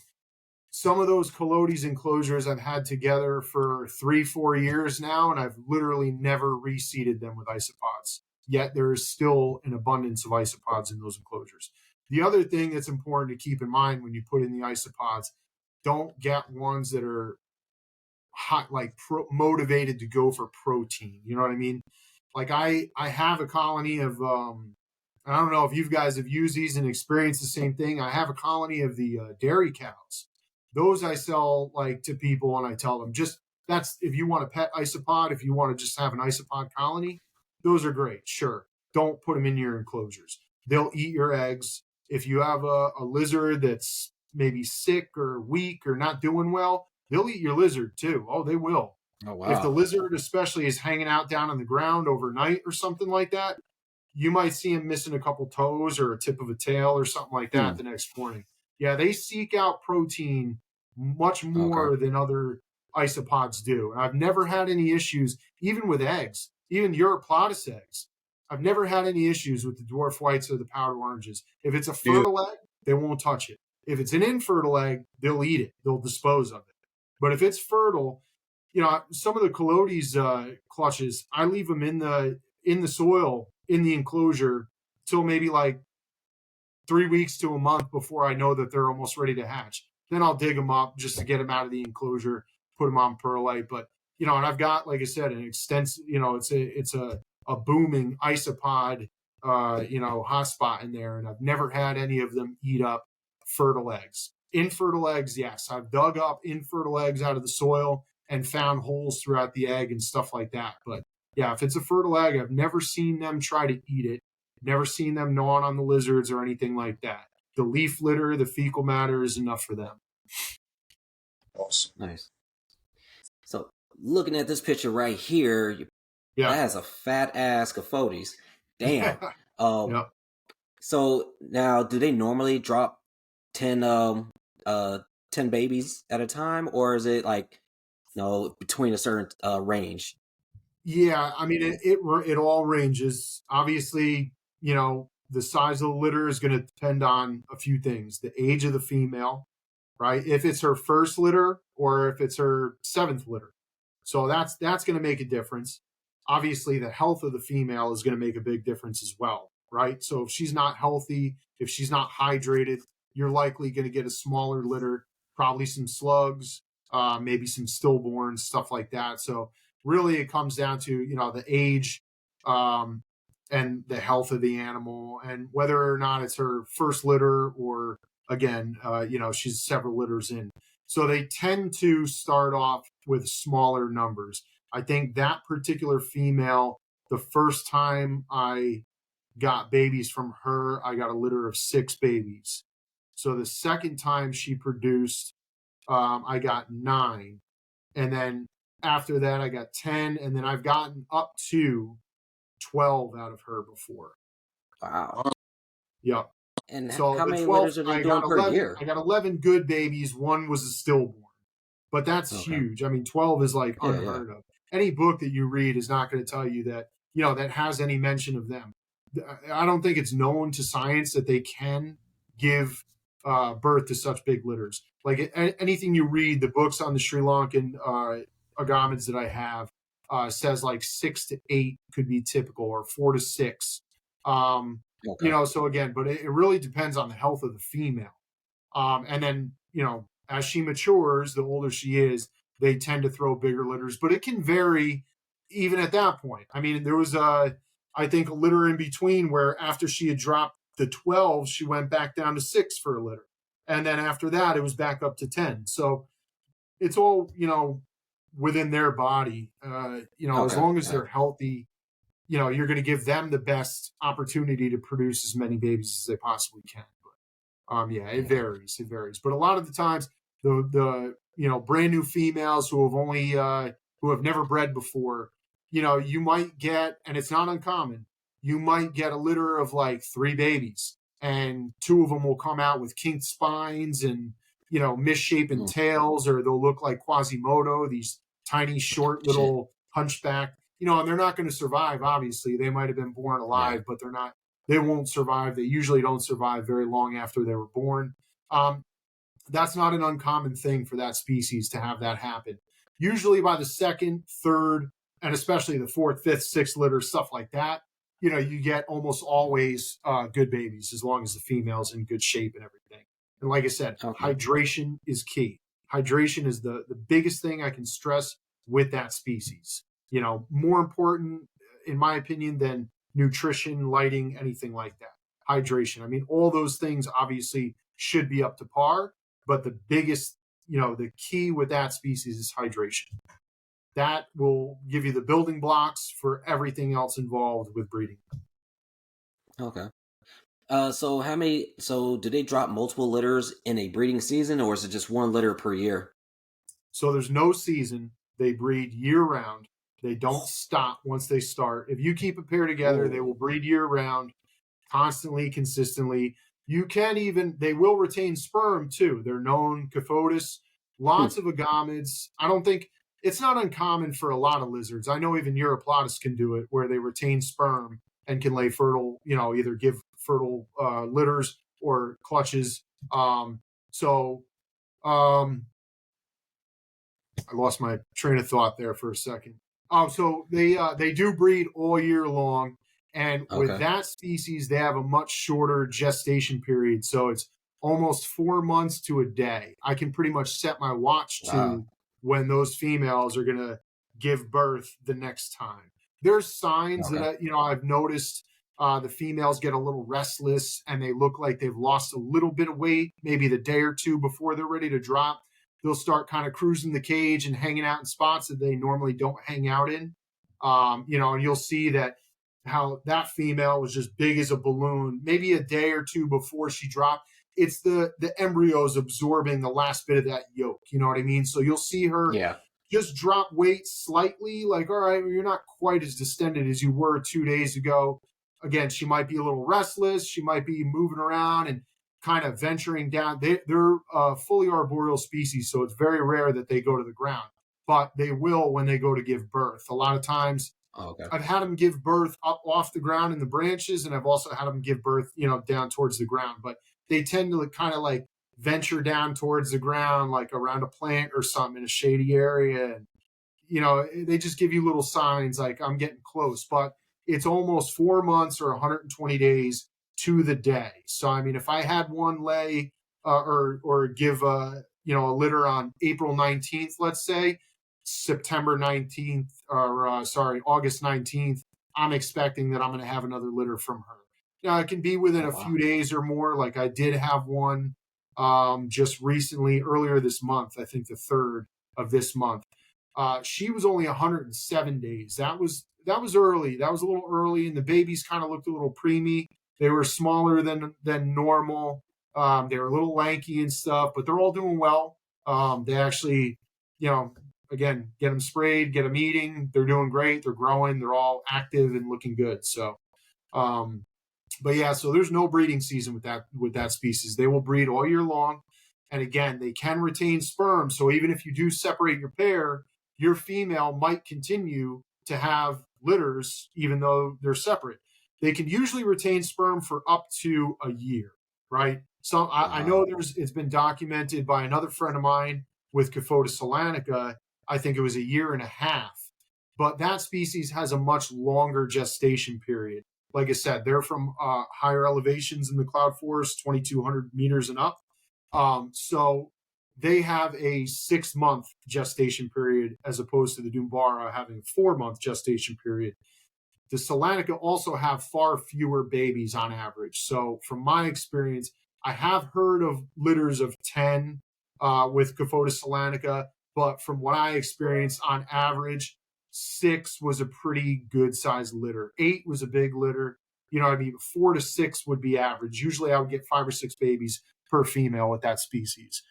some of those Cophotis enclosures I've had together for 3-4 years now, and I've literally never reseeded them with isopods. Yet there is still an abundance of isopods in those enclosures. The other thing that's important to keep in mind when you put in the isopods, don't get ones that are hot, like motivated to go for protein. You know what I mean? Like I have a colony of I don't know if you guys have used these and experienced the same thing. I have a colony of the dairy cows. Those I sell like to people, and I tell them just that's if you want a pet isopod, if you want to just have an isopod colony, those are great. Sure, don't put them in your enclosures. They'll eat your eggs. If you have a lizard that's maybe sick or weak or not doing well, they'll eat your lizard too. Oh, they will. Oh If the wow. lizard especially is hanging out down on the ground overnight or something like that, you might see him missing a couple toes or a tip of a tail or something like that Hmm. the next morning. Yeah, they seek out protein much Okay. more than other isopods do. And I've never had any issues, even with eggs, even Europlodus eggs. I've never had any issues with the dwarf whites or the powder oranges. If it's a Dude, fertile egg, they won't touch it. If it's an infertile egg, they'll eat it. They'll dispose of it. But if it's fertile, some of the Cophotis clutches, I leave them in the soil in the enclosure till maybe like 3 weeks to a month before I know that they're almost ready to hatch. Then I'll dig them up just to get them out of the enclosure, put them on perlite. But and I've got, like I said, an extensive. It's a booming isopod, hotspot in there, and I've never had any of them eat up fertile eggs. Infertile eggs, yes, I've dug up infertile eggs out of the soil and found holes throughout the egg and stuff like that. But yeah, if it's a fertile egg, I've never seen them try to eat it. Never seen them gnawing on the lizards or anything like that. The leaf litter, the fecal matter is enough for them. awesome. Nice. So looking at this picture right here, that Yeah. has a fat ass Cophotis. Damn. Yeah. So now, do they normally drop 10 10 babies at a time, or is it like between a certain range? Yeah, I mean it all ranges. Obviously, the size of the litter is going to depend on a few things: the age of the female, right? If it's her first litter or if it's her seventh litter. So that's going to make a difference. Obviously, the health of the female is going to make a big difference as well, right? So if she's not healthy, if she's not hydrated, you're likely going to get a smaller litter, probably some slugs, maybe some stillborns, stuff like that. So really, it comes down to the age um, and the health of the animal, and whether or not it's her first litter or again, she's several litters in. So they tend to start off with smaller numbers. I think that particular female, the first time I got babies from her, I got a litter of 6 babies. So the second time she produced, I got 9. And then after that, I got 10. And then I've gotten up to 12 out of her before. Wow. Yep. And So how the many 12th, litters are they I doing got per 11. year? I got 11 good babies. One was a stillborn, but that's Okay. huge. I mean, 12 is like Yeah, unheard of. Any book that you read is not going to tell you that that has any mention of them. I don't think it's known to science that they can give birth to such big litters. Like anything you read, the books on the Sri Lankan agamids that I have says like 6 to 8 could be typical, or 4 to 6. Okay. So again, but it really depends on the health of the female. And then, as she matures, the older she is, they tend to throw bigger litters, but it can vary even at that point. I mean, there was, I think, a litter in between where after she had dropped the 12, she went back down to 6 for a litter. And then after that, it was back up to 10. So it's all, within their body. As Okay. long as Yeah. they're healthy, you're going to give them the best opportunity to produce as many babies as they possibly can. Yeah, it varies. It varies, but a lot of the times, the brand new females who have only who have never bred before, you might get, and it's not uncommon, you might get a litter of like 3 babies, and 2 of them will come out with kinked spines and misshapen Mm. tails, or they'll look like Quasimodo, these tiny, short Shit. little hunchback, and they're not going to survive. Obviously, they might have been born Yeah. alive, but they won't survive. They usually don't survive very long after they were born. Um, that's not an uncommon thing for that species to have that happen. Usually by the second, third, and especially the fourth, fifth, sixth litter, stuff like that, you get almost always good babies as long as the female's in good shape and everything. And like I said, Okay. hydration is key. Hydration is the biggest thing I can stress with that species. More important, in my opinion, than nutrition, lighting, anything like that. Hydration. I mean, all those things obviously should be up to par, but the biggest, the key with that species is hydration. That will give you the building blocks for everything else involved with breeding. Okay. So do they drop multiple litters in a breeding season, or is it just one litter per year? So there's no season. They breed year round. They don't stop once they start. If you keep a pair together, they will breed year round, constantly, consistently. They will retain sperm too. They're known Cophotis, lots of agamids. I don't think it's not uncommon for a lot of lizards. I know even Europlotus can do it, where they retain sperm and can lay fertile, either give fertile litters or clutches. So I lost my train of thought there for a second. So they do breed all year long, and with Okay. that species, they have a much shorter gestation period. So it's almost 4 months to a day. I can pretty much set my watch Wow. to when those females are going to give birth the next time. There's signs Okay. that I've noticed. The females get a little restless and they look like they've lost a little bit of weight, maybe the day or two before they're ready to drop. They'll start kind of cruising the cage and hanging out in spots that they normally don't hang out in. And you'll see that how that female was just big as a balloon, maybe a day or two before she dropped. It's the embryos absorbing the last bit of that yolk. You know what I mean? So you'll see her Yeah. just drop weight slightly, like, all right, you're not quite as distended as you were 2 days ago. Again, she might be a little restless. She might be moving around and kind of venturing down. They're fully arboreal species, so it's very rare that they go to the ground, but they will when they go to give birth. A lot of times Okay. I've had them give birth up off the ground in the branches, and I've also had them give birth, down towards the ground, but they tend to kind of like venture down towards the ground, like around a plant or something in a shady area. And, they just give you little signs like I'm getting close, but it's almost 4 months or 120 days to the day. So, I mean, if I had one lay or give a litter on April 19th, let's say, September 19th, or August 19th, I'm expecting that I'm going to have another litter from her. Now, it can be within Oh a wow. few days or more. Like I did have one just recently, earlier this month, I think the 3rd of this month. She was only 107 days. That was early. That was a little early, and the babies kind of looked a little preemie. They were smaller than normal. They were a little lanky and stuff, but they're all doing well. They actually, again, get them sprayed, get them eating. They're doing great. They're growing. They're all active and looking good. So, um, but yeah, so there's no breeding season with that species. They will breed all year long, and again, they can retain sperm. So even if you do separate your pair, your female might continue to have litters even though they're separate. They can usually retain sperm for up to a year, right? So I know Wow. it's been documented by another friend of mine with Cophotis solanica. I think it was a year and a half, but that species has a much longer gestation period. Like I said, they're from higher elevations in the cloud forest, 2,200 meters and up. So they have a 6-month gestation period as opposed to the Dumbara having a 4-month gestation period. The Solanica also have far fewer babies on average. So from my experience, I have heard of litters of 10 with Cophotis solanica, but from what I experienced on average, 6 was a pretty good sized litter. 8 was a big litter. 4 to 6 would be average. Usually I would get 5 or 6 babies per female with that species.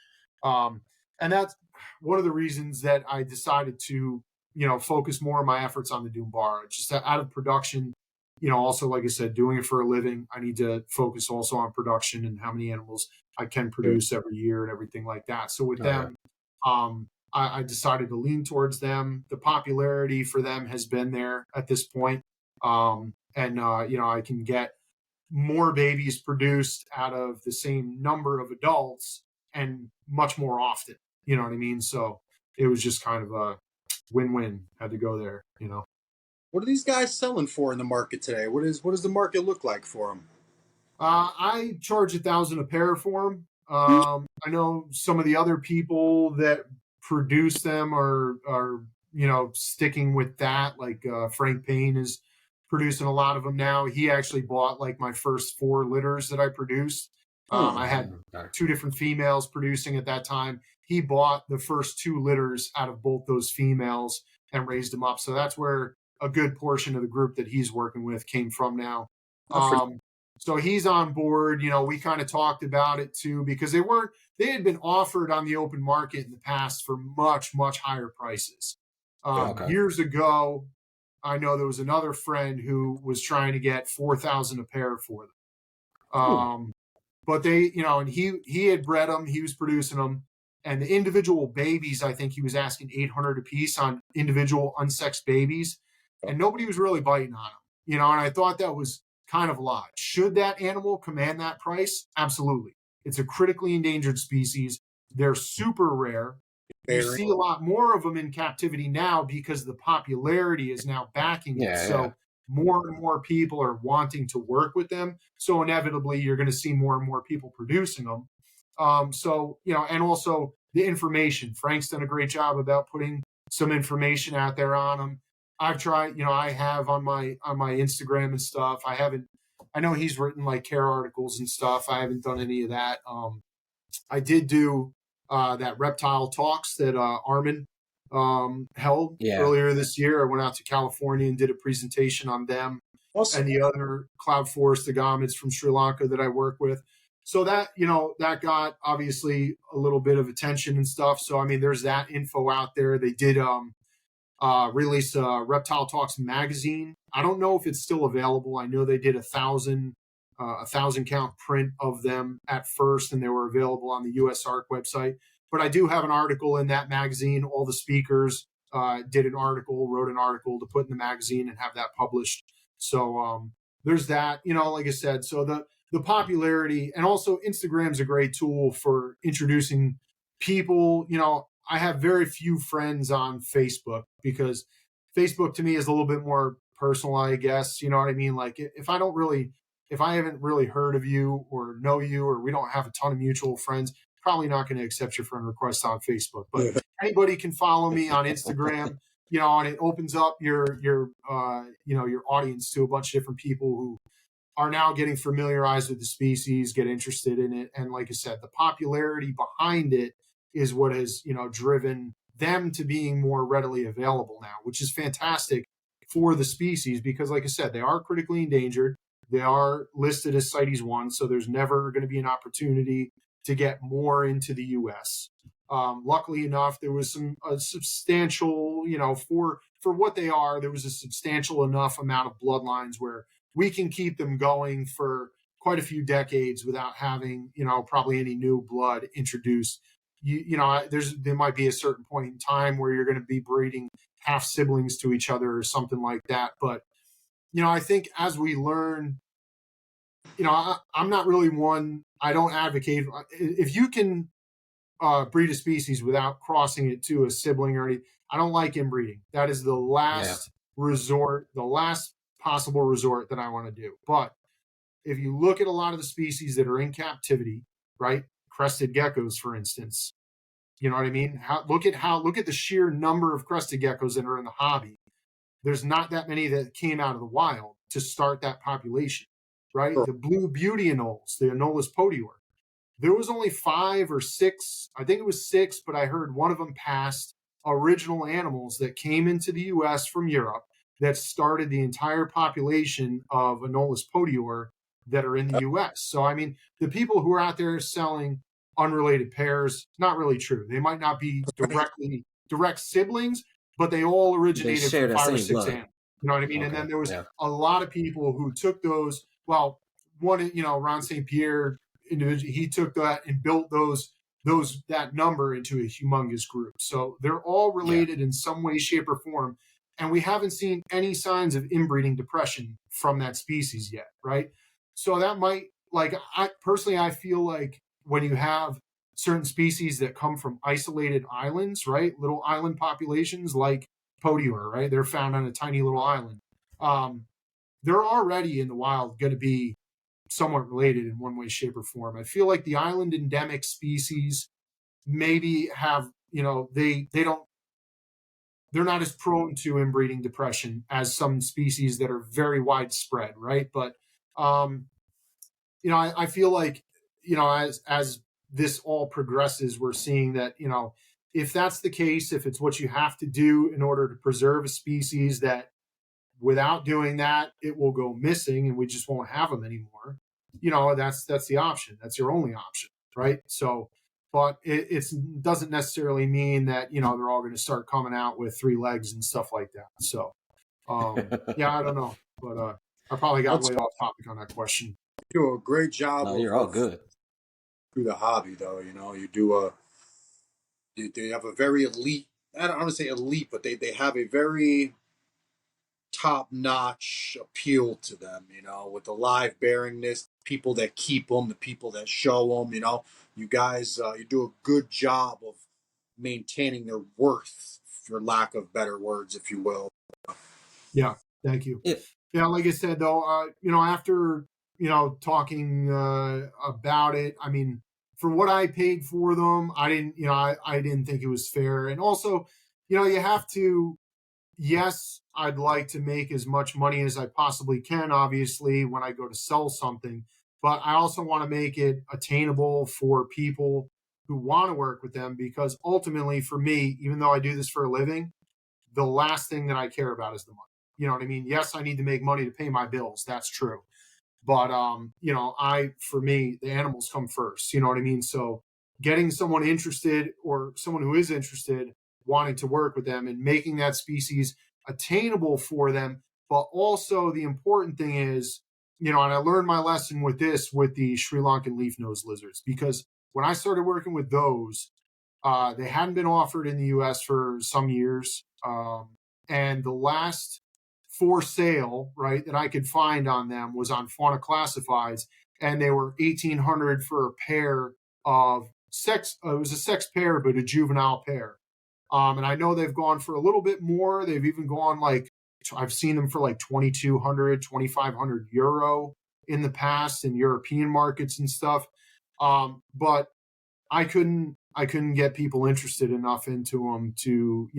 And that's one of the reasons that I decided to focus more of my efforts on the Dumbara, just out of production. also, like I said, doing it for a living, I need to focus also on production and how many animals I can produce every year and everything like that. So with Oh, yeah. them, I decided to lean towards them. The popularity for them has been there at this point. I can get more babies produced out of the same number of adults and much more often. You know what I mean? So it was just kind of a win-win. Had to go there. What are these guys selling for in the market today? What does the market look like for them? I charge 1,000 a pair for them. I know some of the other people that produce them are sticking with that. Like Frank Payne is producing a lot of them now. He actually bought like my first 4 litters that I produced. I had Okay. 2 different females producing at that time. He bought the first 2 litters out of both those females and raised them up. So that's where a good portion of the group that he's working with came from now. So he's on board. We kind of talked about it too, because they had been offered on the open market in the past for much, much higher prices. Okay. Years ago, I know there was another friend who was trying to get 4,000 a pair for them. But they, and he had bred them, he was producing them, and the individual babies, I think he was asking 800 a piece on individual unsexed babies, and nobody was really biting on them. And I thought that was kind of a lot. Should that animal command that price? Absolutely. It's a critically endangered species. They're super rare. You see a lot more of them in captivity now because the popularity is now backing it. So more and more people are wanting to work with them. So inevitably, you're going to see more and more people producing them. And also the information. Frank's done a great job about putting some information out there on them. I've tried, I have on my Instagram and stuff. I know he's written like care articles and stuff. I haven't done any of that. I did do that reptile talks that Armin held earlier this year. I went out to California and did a presentation on them. Awesome. And the other cloud forest agamids from Sri Lanka that I work with. So that got obviously a little bit of attention and stuff. So there's that info out there. They did release a Reptile Talks magazine. I don't know if it's still available. I know they did 1,000 count print of them at first, and they were available on the USARK website. But I do have an article in that magazine. All the speakers wrote an article to put in the magazine and have that published. So there's that, like I said. So the popularity, and also Instagram's a great tool for introducing people. I have very few friends on Facebook because Facebook to me is a little bit more personal, I guess. You know what I mean? Like if I haven't really heard of you or know you, or we don't have a ton of mutual friends, probably not going to accept your friend request on Facebook. But anybody can follow me on Instagram, and it opens up your audience to a bunch of different people who are now getting familiarized with the species, get interested in it. And like I said, the popularity behind it is what has, driven them to being more readily available now, which is fantastic for the species because, like I said, they are critically endangered. They are listed as CITES 1, so there's never going to be an opportunity to get more into the U.S. Luckily enough, there was a substantial, for what they are, there was a substantial enough amount of bloodlines where we can keep them going for quite a few decades without having, probably any new blood introduced. There might be a certain point in time where you're going to be breeding half siblings to each other or something like that. But, I think as we learn, I'm not really one, I don't advocate. If you can breed a species without crossing it to a sibling or anything, I don't like inbreeding. That is the last resort, the last possible resort that I want to do. But if you look at a lot of the species that are in captivity, right? Crested geckos, for instance, you know what I mean? Look at the sheer number of crested geckos that are in the hobby. There's not that many that came out of the wild to start that population, right? Sure. The blue beauty anoles, the Anolis podior. There was only 5 or 6, I think it was 6, but I heard one of them passed original animals that came into the U.S. from Europe that started the entire population of Anolis podior that are in the U.S. So, the people who are out there selling unrelated pairs, not really true. They might not be direct siblings, but they all originated from 5 or 6 animals. You know what I mean? And Okay. then there was Yeah. a lot of people who took those. Well, one, Ron St. Pierre individual, he took that and built that number into a humongous group. So they're all Yeah. related in some way, shape, or form. And we haven't seen any signs of inbreeding depression from that species yet, right? So that might, like, I feel like when you have certain species that come from isolated islands, right? Little island populations like Podior, right? They're found on a tiny little island. They're already in the wild going to be somewhat related in one way, shape, or form. I feel like the island endemic species maybe have, they're not as prone to inbreeding depression as some species that are very widespread, right? But I feel like, as this all progresses, we're seeing that, if that's the case, if it's what you have to do in order to preserve a species, that without doing that, it will go missing and we just won't have them anymore. That's the option. That's your only option, right? So, but it doesn't necessarily mean that, they're all going to start coming out with 3 legs and stuff like that. So, yeah, I don't know, but I probably got way off topic on that question. You do a great job No, you're all good. through the hobby, though. They have a very elite. I don't want to say elite, but they have a very top notch appeal to them. With the live bearingness, people that keep them, the people that show them. You guys, you do a good job of maintaining their worth, for lack of better words, if you will. Yeah, thank you. It, Yeah, like I said, though, after talking about it, I mean, for what I paid for them, I didn't, I didn't think it was fair. And also, you have to. Yes, I'd like to make as much money as I possibly can, obviously, when I go to sell something. But I also want to make it attainable for people who want to work with them, because ultimately, for me, even though I do this for a living, the last thing that I care about is the money. You know what I mean? Yes, I need to make money to pay my bills. That's true. But for me, the animals come first. You know what I mean? So getting someone interested, or someone who is interested, wanting to work with them and making that species attainable for them. But also the important thing is, and I learned my lesson with the Sri Lankan leaf nose lizards, because when I started working with those, they hadn't been offered in the US for some years. And the last for sale, right, that I could find on them was on Fauna Classifieds, and they were $1,800 for a pair of sex. It was a sex pair, but a juvenile pair. And I know they've gone for a little bit more. They've even gone, like, I've seen them for like 2,200, 2,500 euro in the past in European markets and stuff. But I couldn't get people interested enough into them to,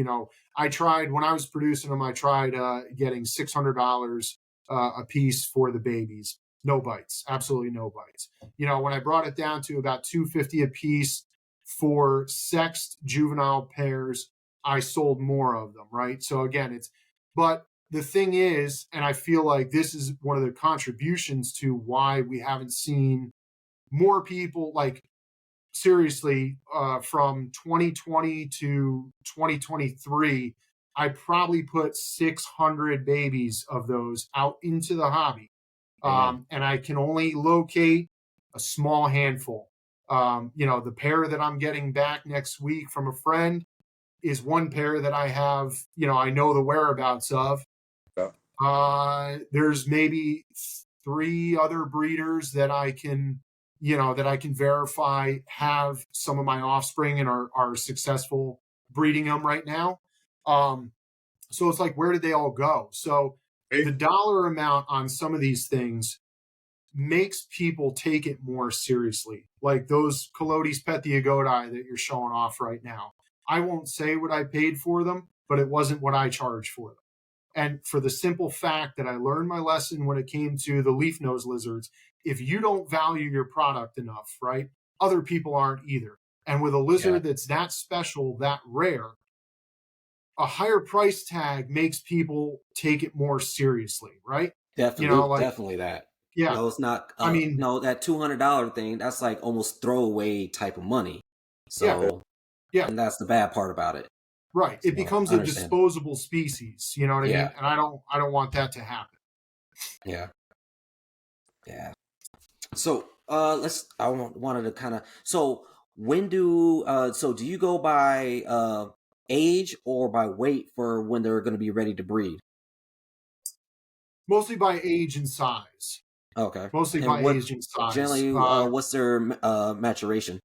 I tried, when I was producing them, I tried getting $600 a piece for the babies. No bites, absolutely no bites. When I brought it down to about $250 a piece for sexed juvenile pairs, I sold more of them, right? So again, but the thing is, and I feel like this is one of the contributions to why we haven't seen more people, like, seriously, from 2020 to 2023, I probably put 600 babies of those out into the hobby. And I can only locate a small handful. The pair that I'm getting back next week from a friend is one pair that I have, I know the whereabouts of. Yeah. There's maybe 3 other breeders that I can verify have some of my offspring and are successful breeding them right now. So it's like, where did they all go? So the dollar amount on some of these things makes people take it more seriously. Like those Cophotis petiagoti that you're showing off right now. I won't say what I paid for them, but it wasn't what I charged for them. And for the simple fact that I learned my lesson when it came to the leaf nose lizards, if you don't value your product enough, right, other people aren't either. And with a lizard that's that special, that rare, a higher price tag makes people take it more seriously, right? definitely that. Yeah. It's not. I mean, no, that $200 thing, that's like almost throwaway type of money. So, yeah. And that's the bad part about it. Right. It So becomes I a understand. disposable species. You know what I Yeah, mean? And I don't want that to happen. yeah, yeah. So wanted to kind of so when do so do you go by age or by weight for when they're going to be ready to breed? Mostly by age and size. Okay. Mostly And by what age and size. generally what's their maturation?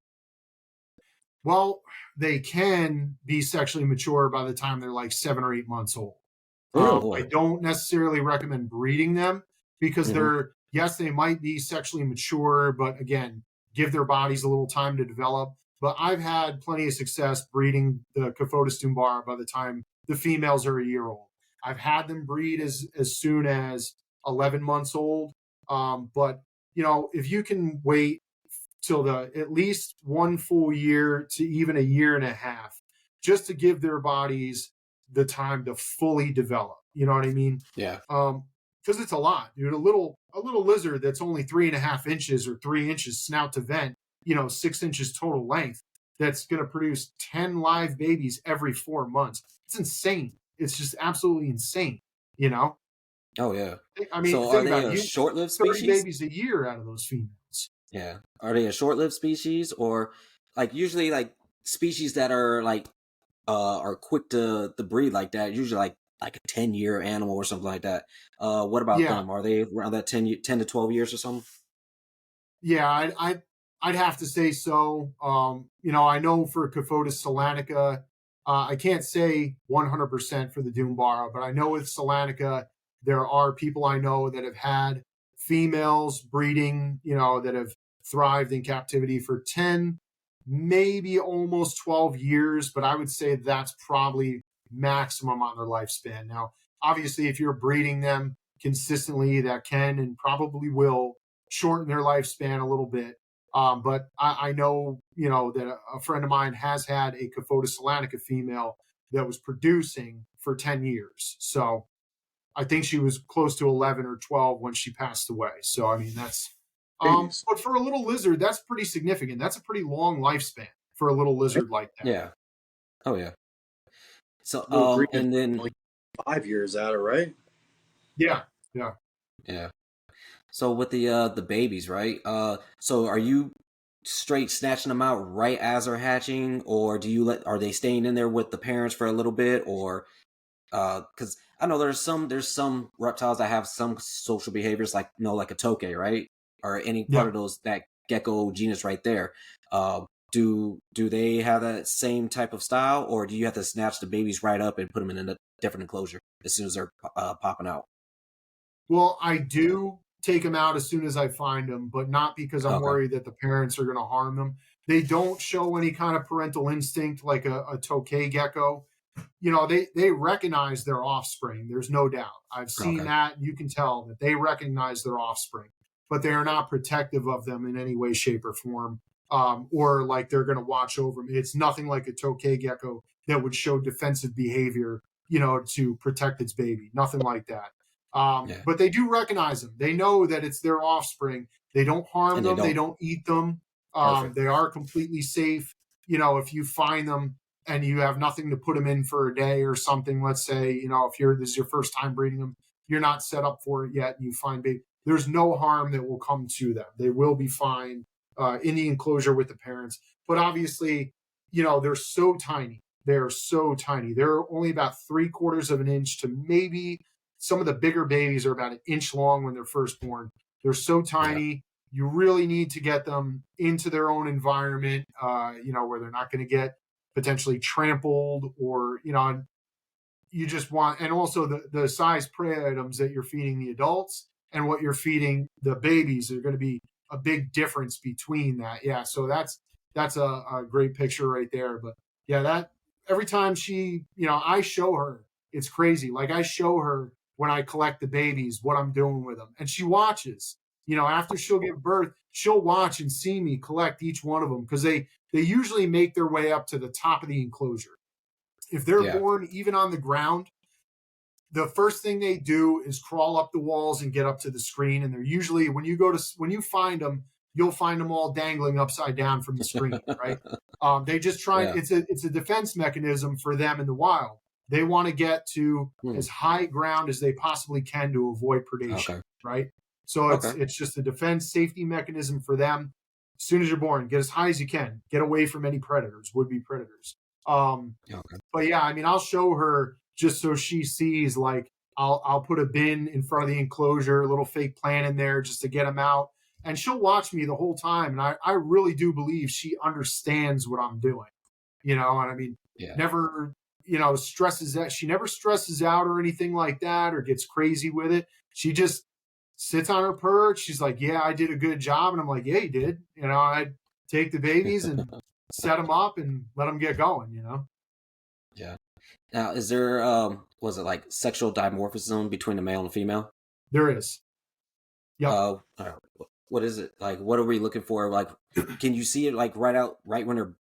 Well, they can be sexually mature by the time they're like 7 or 8 months old. Really? I don't necessarily recommend breeding them because Mm-hmm. yes, they might be sexually mature, but again, give their bodies a little time to develop. But I've had plenty of success breeding the Cophotis dumbara by the time the females are a year old. I've had them breed as soon as 11 months old. But if you can wait till the at least 1 full year to even a year and a half, just to give their bodies the time to fully develop. You know what I mean? Yeah. Because it's a lot, dude. A little lizard that's only 3.5 inches or 3 inches snout to vent, 6 inches total length, that's going to produce 10 live babies every 4 months. It's insane. It's just absolutely insane. You know, Oh yeah. I mean, So are think they about it. a You short-lived 30 species? babies a year out of those females. Yeah. Are they a short-lived species or like usually like species that are quick to breed like that, usually like a 10-year animal or something like that. What about Yeah, them? Are they around that 10 to 12 years or something? yeah, I'd have to say so. I know for Cophotis solanica, I can't say 100% for the Doombara, but I know with solanica, there are people I know that have had females breeding, that have thrived in captivity for 10, maybe almost 12 years, but I would say that's probably maximum on their lifespan. Now, obviously, if you're breeding them consistently, that can and probably will shorten their lifespan a little bit. But I know, that a friend of mine has had a Cophotis solanica female that was producing for 10 years. So I think she was close to 11 or 12 when she passed away. So, I mean, Babies. but for a little lizard, that's pretty significant. That's a pretty long lifespan for a little lizard like that. Yeah. Oh yeah. So Little green is and then only 5 years out of right. Yeah. Yeah. yeah. So with the babies, right? So are you straight snatching them out right as they're hatching, or are they staying in there with the parents for a little bit, or because I know there's some reptiles that have some social behaviors like like a toke, right? Or any part Yeah. of that gecko genus right there. Do they have that same type of style, or do you have to snatch the babies right up and put them in a different enclosure as soon as they're popping out? Well, I do take them out as soon as I find them, but not because I'm Okay. worried that the parents are going to harm them. They don't show any kind of parental instinct like a tokay gecko. They recognize their offspring. There's no doubt. I've seen Okay. that. You can tell that they recognize their offspring, but they are not protective of them in any way, shape, or form, or like they're going to watch over them. It's nothing like a tokay gecko that would show defensive behavior, to protect its baby. Nothing like that. Yeah. But they do recognize them. They know that it's their offspring. They don't harm And they them. They don't. don't eat them. Perfect. They are completely safe. If you find them and you have nothing to put them in for a day or something, let's say, if this is your first time breeding them, you're not set up for it yet, and you find baby, there's no harm that will come to them. They will be fine in the enclosure with the parents. But obviously, they're so tiny. They're so tiny. They're only about 3/4 of an inch to maybe some of the bigger babies are about an inch long when they're first born. They're so Yeah. tiny. You really need to get them into their own environment, where they're not going to get potentially trampled or, you just want, and also the size prey items that you're feeding the adults and what you're feeding the babies are going to be a big difference between that. Yeah. So that's a great picture right there. But yeah, that every time I show her, it's crazy. Like I show her when I collect the babies, what I'm doing with them. And she watches, after she'll give birth, she'll watch and see me collect each one of them because they usually make their way up to the top of the enclosure. If they're Yeah. born even on the ground, the first thing they do is crawl up the walls and get up to the screen. And they're usually when you find them, you'll find them all dangling upside down from the screen, right? They just try. Yeah. It's a defense mechanism for them in the wild. They want to get to as high ground as they possibly can to avoid predation, Okay. right? So Okay. it's just a defense safety mechanism for them. As soon as you're born, get as high as you can. Get away from any predators, would-be predators. Okay. But yeah, I mean, I'll show her just so she sees. Like, I'll put a bin in front of the enclosure, a little fake plant in there just to get them out, and she'll watch me the whole time. And I really do believe she understands what I'm doing. And I mean, Yeah. never stresses that. She never stresses out or anything like that, or gets crazy with it. She just sits on her perch. She's like, yeah, I did a good job. And I'm like, yeah, you did. I take the babies and set them up and let them get going, Yeah. Now, is there was it like sexual dimorphism between the male and the female? There is. Yep. What is it like? What are we looking for? Like, can you see it like right when they're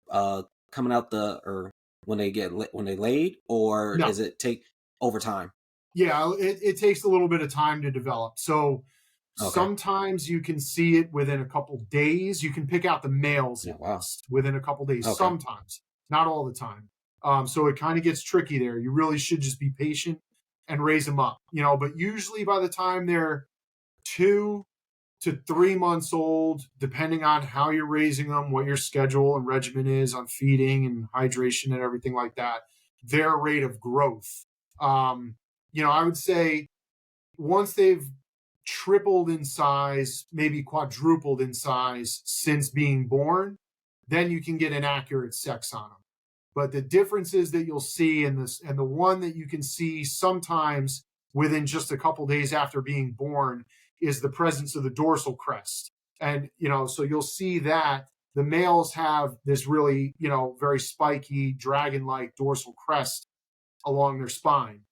coming out or when they laid, or No. does it take over time? Yeah, it takes a little bit of time to develop. So sometimes you can see it within a couple days. You can pick out the males within a couple days. Okay. Sometimes, not all the time. So it kind of gets tricky there. You really should just be patient and raise them up. But usually by the time they're 2 to 3 months old, depending on how you're raising them, what your schedule and regimen is on feeding and hydration and everything like that, their rate of growth. I would say once they've tripled in size, maybe quadrupled in size since being born, then you can get an accurate sex on them. But the differences that you'll see in this, and the one that you can see sometimes within just a couple days after being born, is the presence of the dorsal crest. And, so you'll see that the males have this really, very spiky, dragon-like dorsal crest along their spine.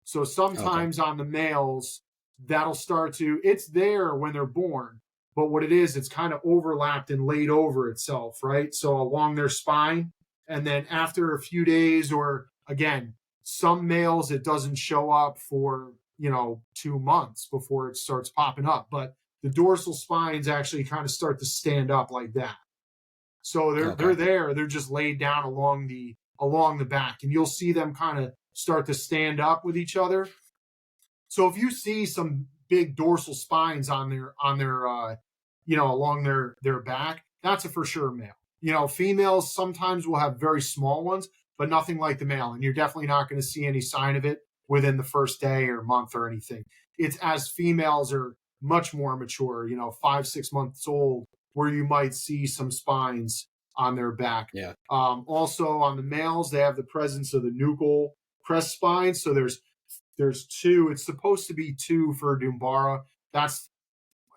So sometimes on the males, that'll it's there when they're born, but what it is, it's kind of overlapped and laid over itself, right? So along their spine. And then after a few days, or again, some males, it doesn't show up for, 2 months before it starts popping up. But the dorsal spines actually kind of start to stand up like that. So they're there. They're just laid down along the back. And you'll see them kind of start to stand up with each other. So if you see some big dorsal spines on their along their back, that's a for sure male. Females sometimes will have very small ones, but nothing like the male. And you're definitely not going to see any sign of it within the first day or month or anything. It's as females are much more mature, 5-6 months old, where you might see some spines on their back. Yeah. Also on the males, they have the presence of the nuchal crest spines. So there's 2. It's supposed to be 2 for Dumbara. That's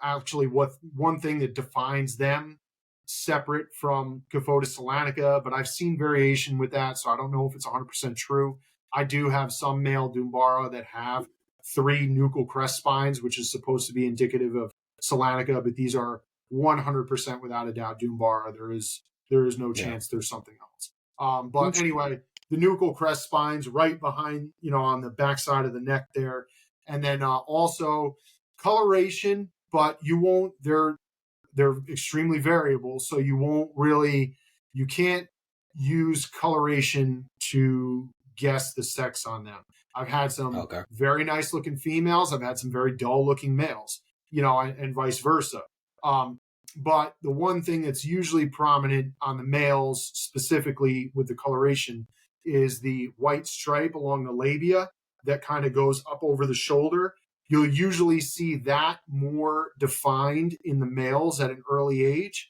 actually one thing that defines them separate from Cophotis solanica, but I've seen variation with that, so I don't know if it's 100% true. I do have some male Dumbara that have 3 nuchal crest spines, which is supposed to be indicative of solanica, but these are 100% without a doubt Dumbara. There is no chance there's something else. But anyway, the nuchal crest spines right behind, on the backside of the neck there. And then also coloration, but they're extremely variable. So you can't use coloration to guess the sex on them. I've had some very nice looking females. I've had some very dull looking males, and vice versa. But the one thing that's usually prominent on the males, specifically with the coloration, is the white stripe along the labia that kind of goes up over the shoulder. You'll usually see that more defined in the males at an early age.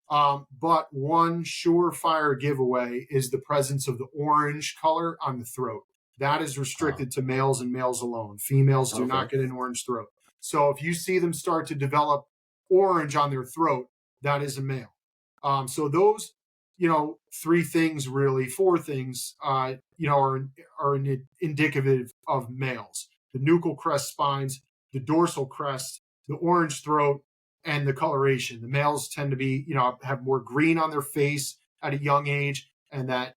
But one surefire giveaway is the presence of the orange color on the throat. That is restricted to males and males alone. Females do not get an orange throat. So if you see them start to develop orange on their throat, that is a male. So those, 4 things, are indicative of males. The nuchal crest spines, the dorsal crest, the orange throat, and the coloration. The males tend to be, have more green on their face at a young age, and that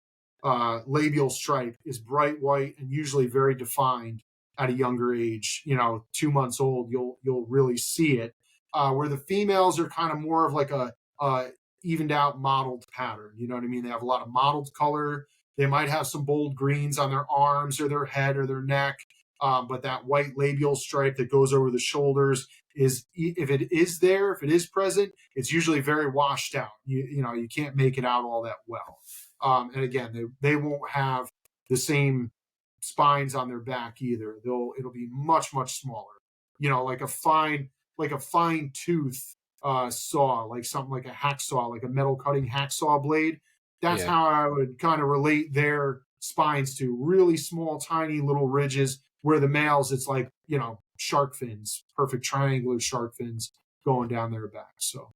labial stripe is bright white and usually very defined at a younger age. 2 months old, you'll really see it. where the females are kind of more of like a evened out mottled pattern. You know what I mean? They have a lot of mottled color. They might have some bold greens on their arms or their head or their neck. But that white labial stripe that goes over the shoulders is, if it is there, if it is present, it's usually very washed out. You can't make it out all that well. And again, they won't have the same spines on their back either. It'll be much, much smaller. Like a fine tooth saw, like something like a hacksaw, like a metal cutting hacksaw blade. That's how I would kind of relate their spines to. Really small, tiny little ridges, where the males, it's like, shark fins, perfect triangular shark fins going down their back. So,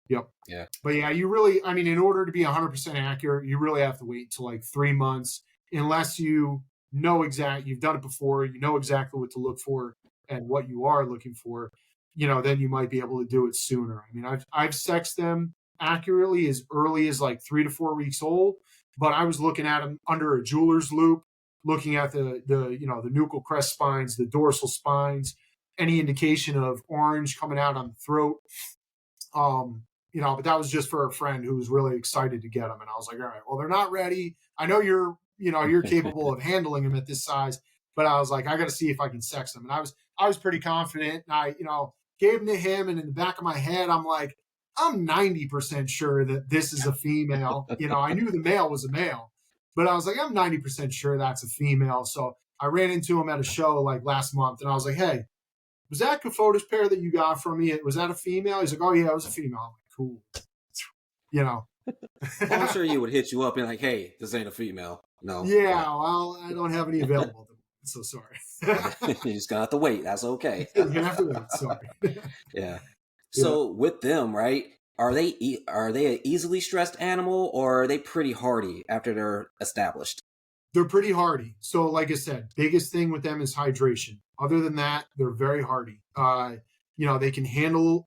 yep. Yeah. But yeah, in order to be 100% accurate, you really have to wait until like 3 months, unless you've done it before, you know exactly what to look for and what you are looking for, then you might be able to do it sooner. I mean, I've sexed them accurately as early as like 3 to 4 weeks old, but I was looking at them under a jeweler's loop, looking at the nuchal crest spines, the dorsal spines, any indication of orange coming out on the throat. But that was just for a friend who was really excited to get them. And I was like, all right, well, they're not ready. I know you're capable of handling them at this size, but I was like, I got to see if I can sex them. And I was pretty confident. And I, gave them to him. And in the back of my head, I'm like, I'm 90% sure that this is a female. I knew the male was a male, but I was like, I'm 90% sure that's a female. So I ran into him at a show like last month, and I was like, hey, was that Cophotis pair that you got from me? Was that a female? He's like, oh yeah, it was a female. I'm like, cool. Well, I'm sure you would hit you up and like, hey, this ain't a female. No. Yeah, well, I don't have any available. So sorry. You just gonna have to wait. That's okay. You're gonna have to wait. Sorry. Yeah. So with them, right? Are they an easily stressed animal, or are they pretty hardy after they're established? They're pretty hardy. So like I said, biggest thing with them is hydration. Other than that, they're very hardy. They can handle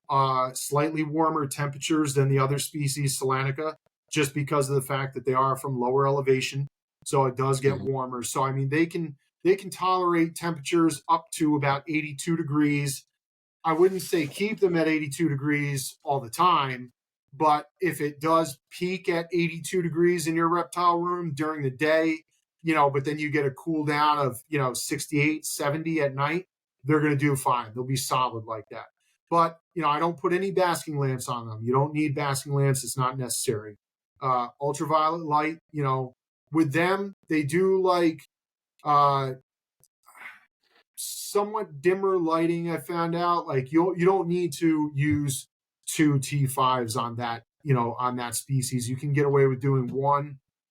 slightly warmer temperatures than the other species, Solanica, just because of the fact that they are from lower elevation. So it does get warmer. So I mean, they can tolerate temperatures up to about 82 degrees. I wouldn't say keep them at 82 degrees all the time, but if it does peak at 82 degrees in your reptile room during the day, but then you get a cool down of, 68, 70 at night, they're going to do fine. They'll be solid like that. But, I don't put any basking lamps on them. You don't need basking lamps. It's not necessary. Ultraviolet light, with them, they do like somewhat dimmer lighting. I found out, like, you don't need to use 2 T5s on that, on that species. You can get away with doing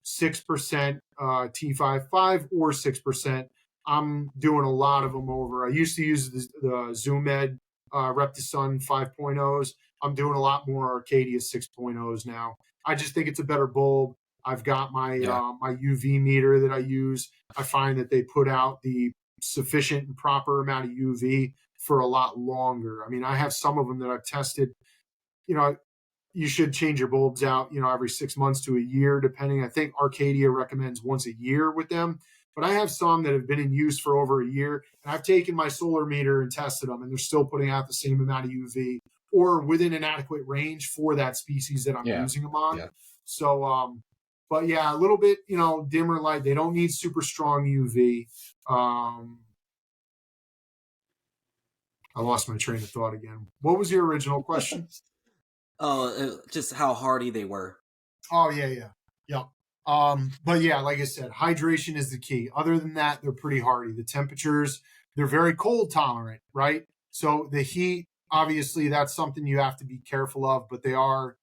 6% T5, 5 or 6%. I'm doing a lot of them over. I used to use the Zoom Ed Reptisun 5.0s. I'm doing a lot more Arcadia 6.0s now. I just think it's a better bulb. I've got my my UV meter that I use. I find that they put out the sufficient and proper amount of UV for a lot longer. I mean, I have some of them that I've tested. You should change your bulbs out, every 6 months to a year, depending. I think Arcadia recommends once a year with them. But I have some that have been in use for over a year, and I've taken my solar meter and tested them, and they're still putting out the same amount of UV or within an adequate range for that species that I'm using them on. Yeah. So, but yeah, a little bit, dimmer light. They don't need super strong UV. I lost my train of thought again. What was your original question? Just how hardy they were. Oh, yeah. But yeah, like I said, hydration is the key. Other than that, they're pretty hardy. The temperatures, they're very cold tolerant, right? So the heat, obviously, that's something you have to be careful of, but they are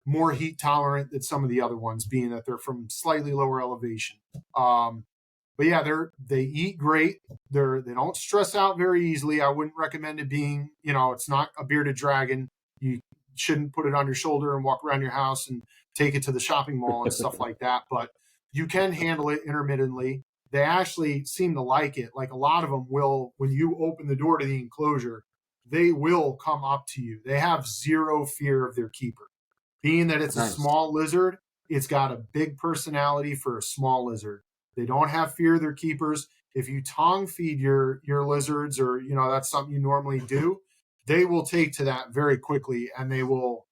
more heat tolerant than some of the other ones, being that they're from slightly lower elevation. But yeah, they eat great. They don't stress out very easily. I wouldn't recommend it being, it's not a bearded dragon. You shouldn't put it on your shoulder and walk around your house and take it to the shopping mall and stuff like that. But you can handle it intermittently. They actually seem to like it. Like a lot of them will, when you open the door to the enclosure, they will come up to you. They have zero fear of their keeper. Being that it's a small lizard, it's got a big personality for a small lizard. They don't have fear of their keepers. If you tongue feed your lizards, or that's something you normally do, they will take to that very quickly, and they will,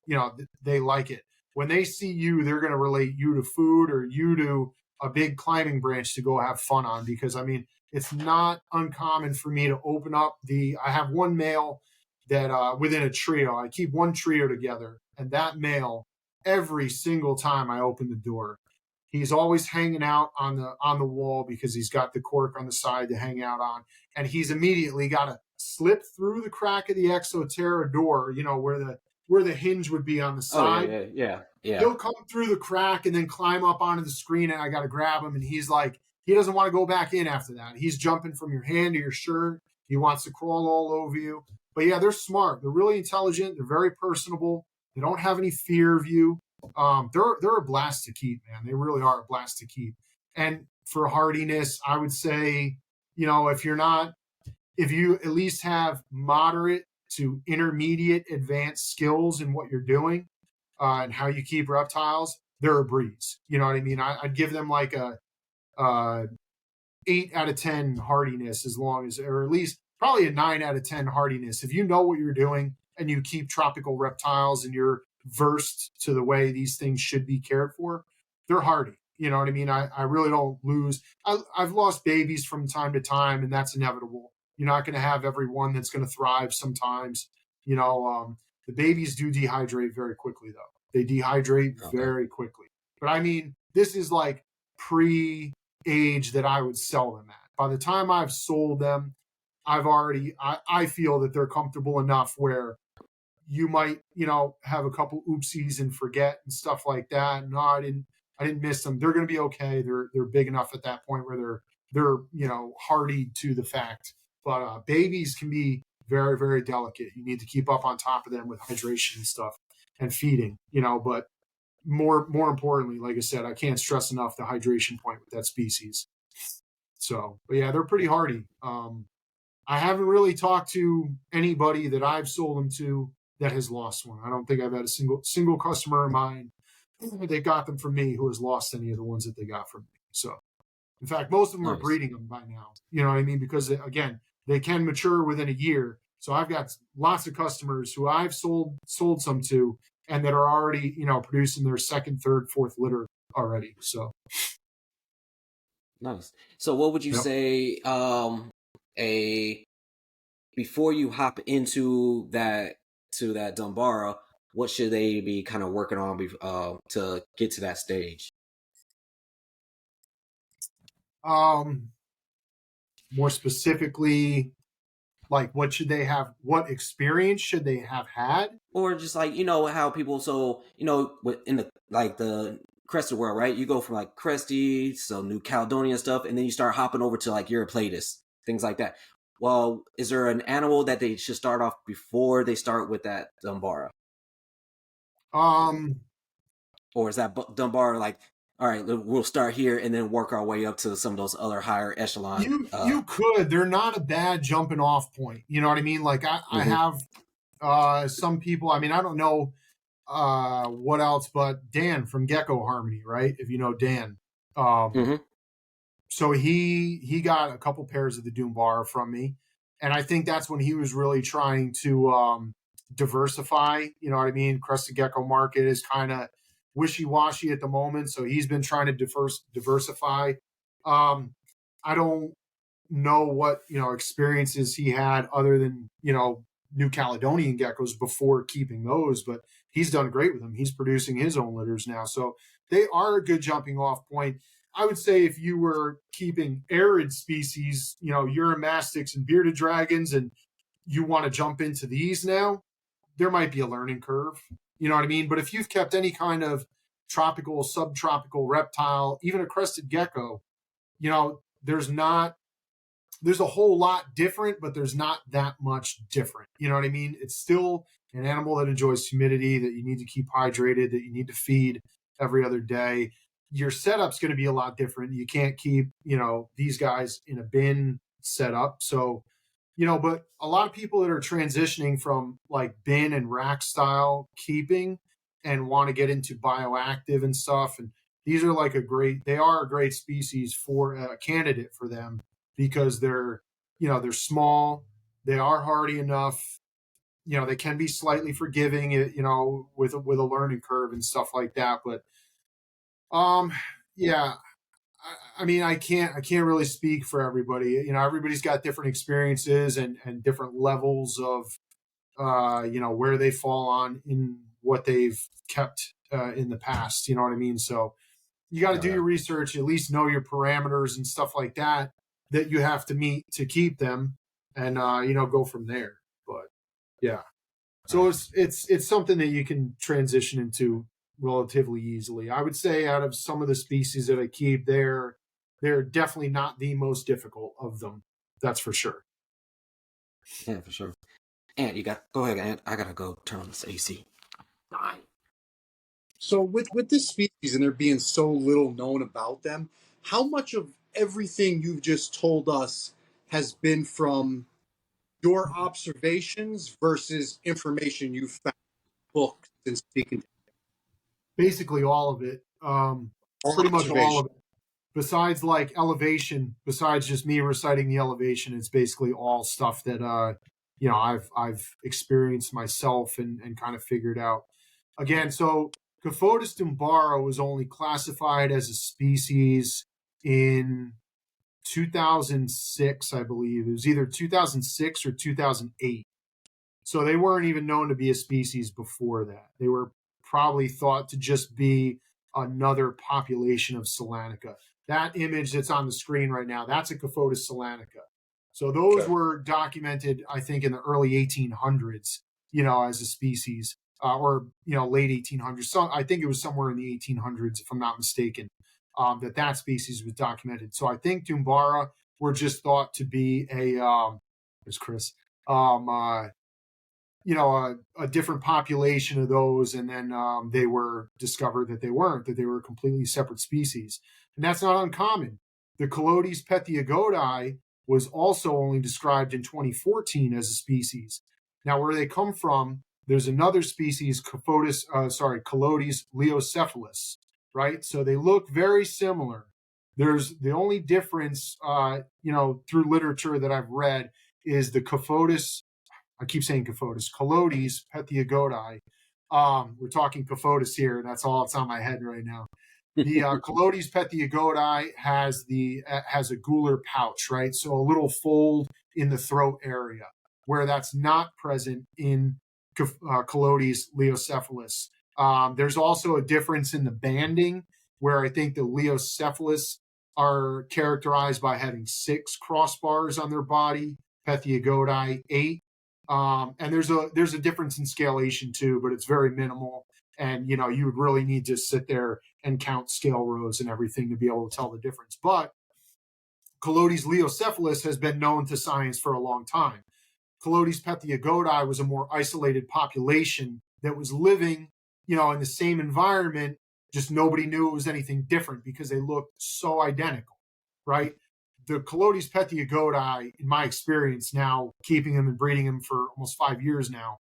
they like it. When they see you, they're going to relate you to food or you to a big climbing branch to go have fun on. Because I mean, it's not uncommon for me to open up I have one male that within a trio, I keep one trio together, and that male, every single time I open the door, he's always hanging out on the wall because he's got the cork on the side to hang out on, and he's immediately got to slip through the crack of the Exoterra door, where the hinge would be on the side. Oh yeah. He'll come through the crack and then climb up onto the screen, and I got to grab him. And he's like, he doesn't want to go back in after that. He's jumping from your hand to your shirt. He wants to crawl all over you. But yeah, they're smart. They're really intelligent. They're very personable. They don't have any fear of you. They're a blast to keep, man. They really are a blast to keep. And for hardiness, I would say, if you at least have moderate to intermediate advanced skills in what you're doing and how you keep reptiles, they're a breeze. You know what I mean? I'd give them like a 8 out of 10 hardiness, or at least probably a 9 out of 10 hardiness. If you know what you're doing and you keep tropical reptiles and you're versed to the way these things should be cared for, they're hardy. You know what I mean? I really don't lose. I've lost babies from time to time, and that's inevitable. You're not going to have every one that's going to thrive sometimes. The babies do dehydrate very quickly, though. They dehydrate very quickly. But I mean, this is like pre-age that I would sell them at. By the time I've sold them, I feel that they're comfortable enough where you might, have a couple oopsies and forget and stuff like that. No, I didn't miss them. They're going to be okay. They're big enough at that point where they're hardy to the fact. But babies can be very, very delicate. You need to keep up on top of them with hydration and stuff and feeding, but more importantly, like I said, I can't stress enough the hydration point with that species. So, but yeah, they're pretty hardy. I haven't really talked to anybody that I've sold them to that has lost one. I don't think I've had a single customer of mine that got them from me who has lost any of the ones that they got from me. So, in fact, most of them are breeding them by now. You know what I mean? Because again, they can mature within a year. So I've got lots of customers who I've sold some to, and that are already, producing their second, third, fourth litter already. So nice. So what would you say, before you hop into that Dumbara, what should they be kind of working on to get to that stage? More specifically, like what should they have? What experience should they have had? Or just like, how people, in the crested world, right? You go from like Cresty, so New Caledonia stuff, and then you start hopping over to like Eurypletus, things like that. Well, is there an animal that they should start off before they start with that Dumbara? Or is that Dumbara like, all right, we'll start here and then work our way up to some of those other higher echelon? You could. They're not a bad jumping off point. You know what I mean? Like I have some people. I mean, I don't know what else, but Dan from Gecko Harmony, right? If you know Dan. So he got a couple pairs of the Dumbara from me, and I think that's when he was really trying to diversify. You know what I mean? Crested gecko market is kind of wishy-washy at the moment, so he's been trying to diversify. I don't know what experiences he had other than New Caledonian geckos before keeping those, but he's done great with them. He's producing his own litters now, so they are a good jumping off point. I would say if you were keeping arid species, Uromastyx and bearded dragons, and you want to jump into these now, there might be a learning curve. You know what I mean? But if you've kept any kind of tropical, subtropical reptile, even a crested gecko, there's a whole lot different, but there's not that much different. You know what I mean? It's still an animal that enjoys humidity, that you need to keep hydrated, that you need to feed every other day. Your setup's going to be a lot different. You can't keep, these guys in a bin setup. So, but a lot of people that are transitioning from like bin and rack style keeping and want to get into bioactive and stuff. And these are like they are a great species for a candidate for them because they're small, they are hardy enough, they can be slightly forgiving, with a learning curve and stuff like that. But yeah, I mean, I can't really speak for everybody. Everybody's got different experiences and different levels of where they fall on in what they've kept in the past. You know what I mean? So you got to do your research, at least know your parameters and stuff like that you have to meet to keep them, and go from there. But yeah, so it's something that you can transition into relatively easily. I would say out of some of the species that I keep, they're definitely not the most difficult of them. That's for sure. Yeah, for sure. And go ahead, Ant. I gotta go turn on this AC. Fine. So with this species and there being so little known about them, how much of everything you've just told us has been from your observations versus information you found in books and speaking to Basically, all of it. all Pretty much all observation? of it. Besides like elevation, besides just me reciting the elevation, it's basically all stuff that I've experienced myself and kind of figured out. Again, so Cophotis dumbara was only classified as a species in 2006, I believe. It was either 2006 or 2008. So they weren't even known to be a species before that. They were probably thought to just be another population of Solanica. That image that's on the screen right now, that's a Cophotis solanica. So those were documented, I think, in the early 1800s, as a species, or late 1800s. So I think it was somewhere in the 1800s, if I'm not mistaken, that species was documented. So I think Dumbara were just thought to be there's Chris, a different population of those, and then they were discovered that they weren't, that they were a completely separate species. And that's not uncommon. The Cophotis pethiogodi was also only described in 2014 as a species. Now, where they come from, there's another species, Cophotis leocephalus, right? So they look very similar. There's the only difference, through literature that I've read, is the Cophotis. I keep saying Cophotis pethiogodi. We're talking Cophotis here, and that's all that's on my head right now. The Cophotis pethiogodi has a gular pouch, right? So a little fold in the throat area, where that's not present in Cophotis leocephalus. There's also a difference in the banding, where I think the leocephalus are characterized by having 6 crossbars on their body, pethiogodi 8. And there's a difference in scalation too, but it's very minimal. And you would really need to sit there and count scale rows and everything to be able to tell the difference. But Cophotis leocephalus has been known to science for a long time. Cophotis pethiogodi was a more isolated population that was living, in the same environment, just nobody knew it was anything different because they looked so identical, right? The Cophotis pethiogodi, in my experience now, keeping them and breeding them for almost 5 years now,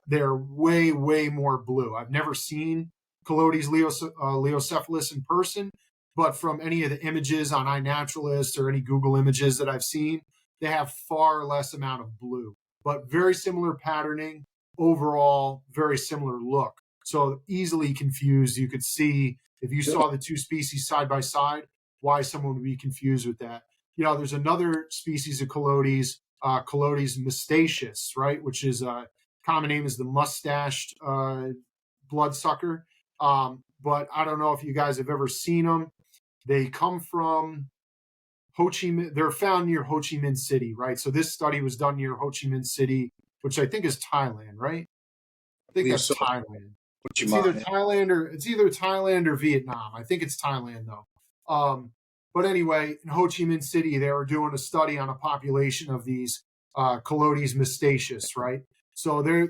they're way, way more blue. I've never seen Cophotis leocephalus in person, but from any of the images on iNaturalist or any Google images that I've seen, they have far less amount of blue, but very similar patterning, overall, very similar look. So easily confused. You could see, if you saw the two species side by side, why someone would be confused with that. There's another species of Cophotis, Cophotis mystaceus, right, which is a common name is the mustached bloodsucker. But I don't know if you guys have ever seen them. They come from Ho Chi Minh. They're found near Ho Chi Minh City, right? So this study was done near Ho Chi Minh City, which I think is Thailand, right? I think that's so. Thailand. It's either Thailand or Vietnam. I think it's Thailand though. But anyway, in Ho Chi Minh City, they were doing a study on a population of these Cophotis mystaceus, right? So they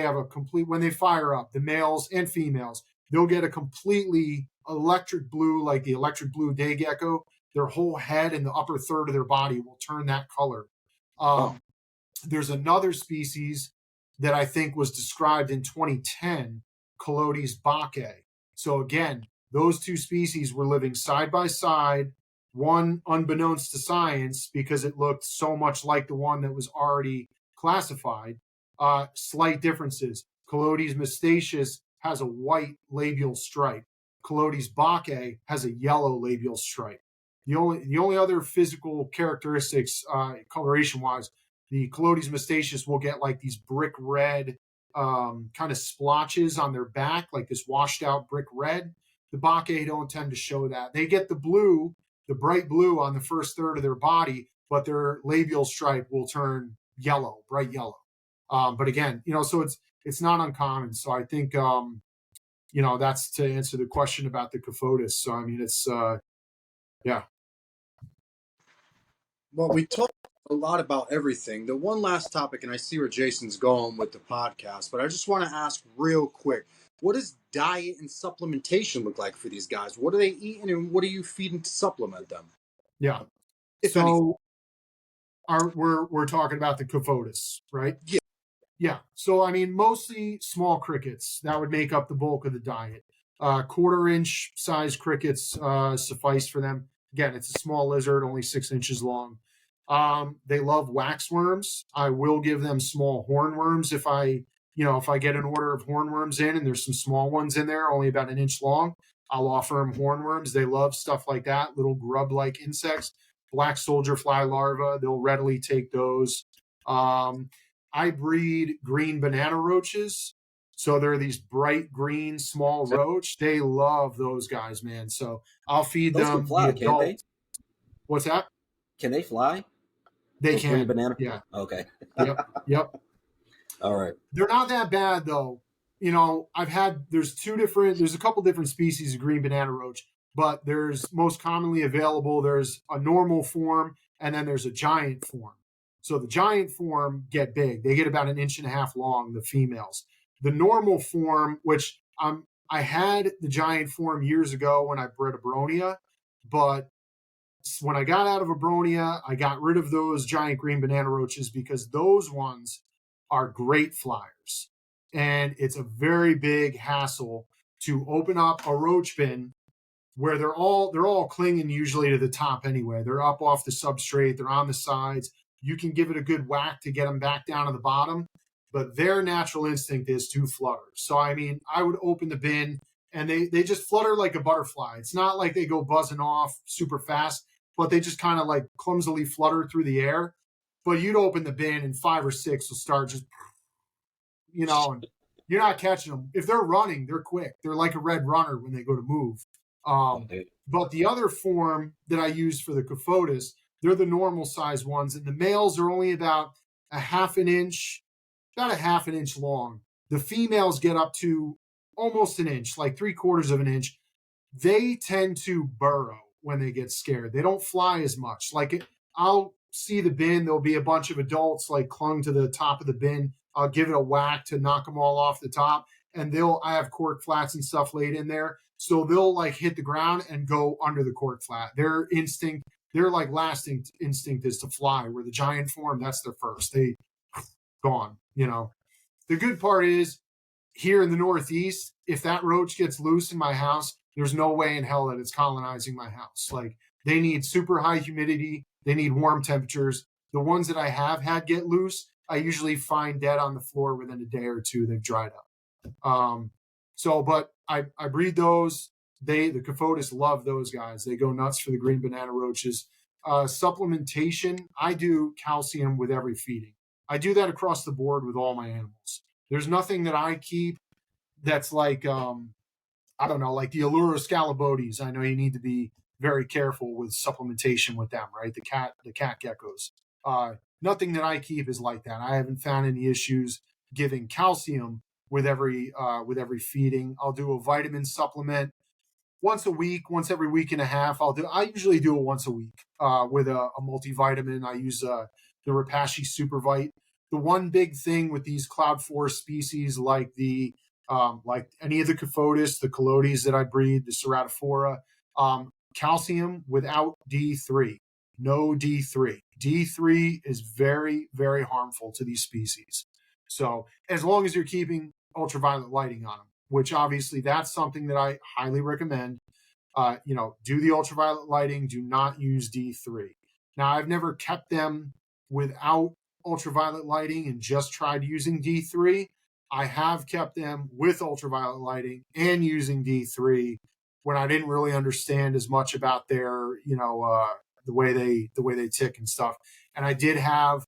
have a complete, when they fire up, the males and females, they'll get a completely electric blue, like the electric blue day gecko. Their whole head and the upper third of their body will turn that color. There's another species that I think was described in 2010, Cophotis bacchae. So again, those two species were living side by side, one unbeknownst to science because it looked so much like the one that was already classified. Slight differences. Colotes mestaceus has a white labial stripe. Colotes bacae has a yellow labial stripe. The only other physical characteristics, coloration wise, the Colotes mestaceus will get like these brick red kind of splotches on their back, like this washed out brick red. The bacae don't tend to show that. They get the blue, the bright blue on the first third of their body, but their labial stripe will turn yellow, bright yellow. But again, so it's not uncommon. So I think, that's to answer the question about the Cophotis. So, I mean, it's, yeah. Well, we talked a lot about everything. The one last topic, and I see where Jason's going with the podcast, but I just want to ask real quick, what does diet and supplementation look like for these guys? What are they eating and what are you feeding to supplement them? Yeah. If anything. So we're talking about the Cophotis, right? Yeah. Yeah. So, I mean, mostly small crickets. That would make up the bulk of the diet. Quarter-inch size crickets suffice for them. Again, it's a small lizard, only 6 inches long. They love waxworms. I will give them small hornworms if I get an order of hornworms in and there's some small ones in there, only about 1 inch long. I'll offer them hornworms. They love stuff like that, little grub-like insects. Black soldier fly larvae, they'll readily take those. I breed green banana roaches. So they're these bright green small roach. They love those guys, man. So I'll feed Those them can fly, the can't adult. they? What's that? Can they fly? They Those can. green banana? Yeah. Okay. Yep. All right. They're not that bad though. There's a couple different species of green banana roach, but there's most commonly available, there's a normal form and then there's a giant form. So the giant form get big. They get about 1.5 inches long, the females. The normal form, which I had the giant form years ago when I bred a Bronia, but when I got out of a Bronia, I got rid of those giant green banana roaches because those ones are great flyers. And it's a very big hassle to open up a roach bin where they're all clinging usually to the top anyway. They're up off the substrate, they're on the sides. You can give it a good whack to get them back down to the bottom, but their natural instinct is to flutter. So, I mean, I would open the bin and they just flutter like a butterfly. It's not like they go buzzing off super fast, but they just kind of like clumsily flutter through the air. But you'd open the bin and 5 or 6 will start just, and you're not catching them. If they're running, they're quick. They're like a red runner when they go to move. But the other form that I use for the Cophotis, they're the normal size ones, and the males are only about 1/2 inch, about 1/2 inch long. The females get up to almost 1 inch, like 3/4 inch. They tend to burrow when they get scared. They don't fly as much. I'll see the bin, there'll be a bunch of adults like clung to the top of the bin. I'll give it a whack to knock them all off the top, and I have cork flats and stuff laid in there. So they'll like hit the ground and go under the cork flat. Their like last instinct is to fly, where the giant form, that's their first. They gone, The good part is here in the Northeast, if that roach gets loose in my house, there's no way in hell that it's colonizing my house. Like they need super high humidity. They need warm temperatures. The ones that I have had get loose, I usually find dead on the floor within a day or two. They've dried up. But I breed those. The Cophotis love those guys. They go nuts for the green banana roaches. Supplementation, I do calcium with every feeding. I do that across the board with all my animals. There's nothing that I keep that's like, I don't know, like the Allura scalabodes. I know you need to be very careful with supplementation with them, right? The cat geckos. Nothing that I keep is like that. I haven't found any issues giving calcium with every feeding. I'll do a vitamin supplement once every week and a half. I usually do it once a week with a multivitamin. I use the Repashy Supervite. The one big thing with these cloud forest species like like any of the Cophotis, the Colotes that I breed, the Ceratophora, calcium without D3. No D3. D3 is very, very harmful to these species. So as long as you're keeping ultraviolet lighting on them, which obviously that's something that I highly recommend, do the ultraviolet lighting, do not use D3. Now, I've never kept them without ultraviolet lighting and just tried using D3. I have kept them with ultraviolet lighting and using D3 when I didn't really understand as much about their, the way they tick and stuff. And I did have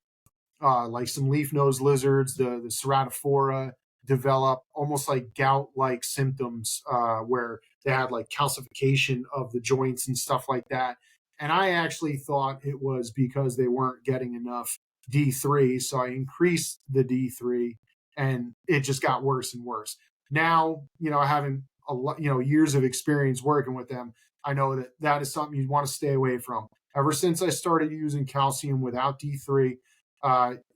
like some leaf nose lizards, the ceratophora, develop almost like gout-like symptoms where they had like calcification of the joints and stuff like that. And I actually thought it was because they weren't getting enough D3, so I increased the D3, and it just got worse and worse. Now, having a lot, years of experience working with them, I know that that is something you want to stay away from. Ever since I started using calcium without D3,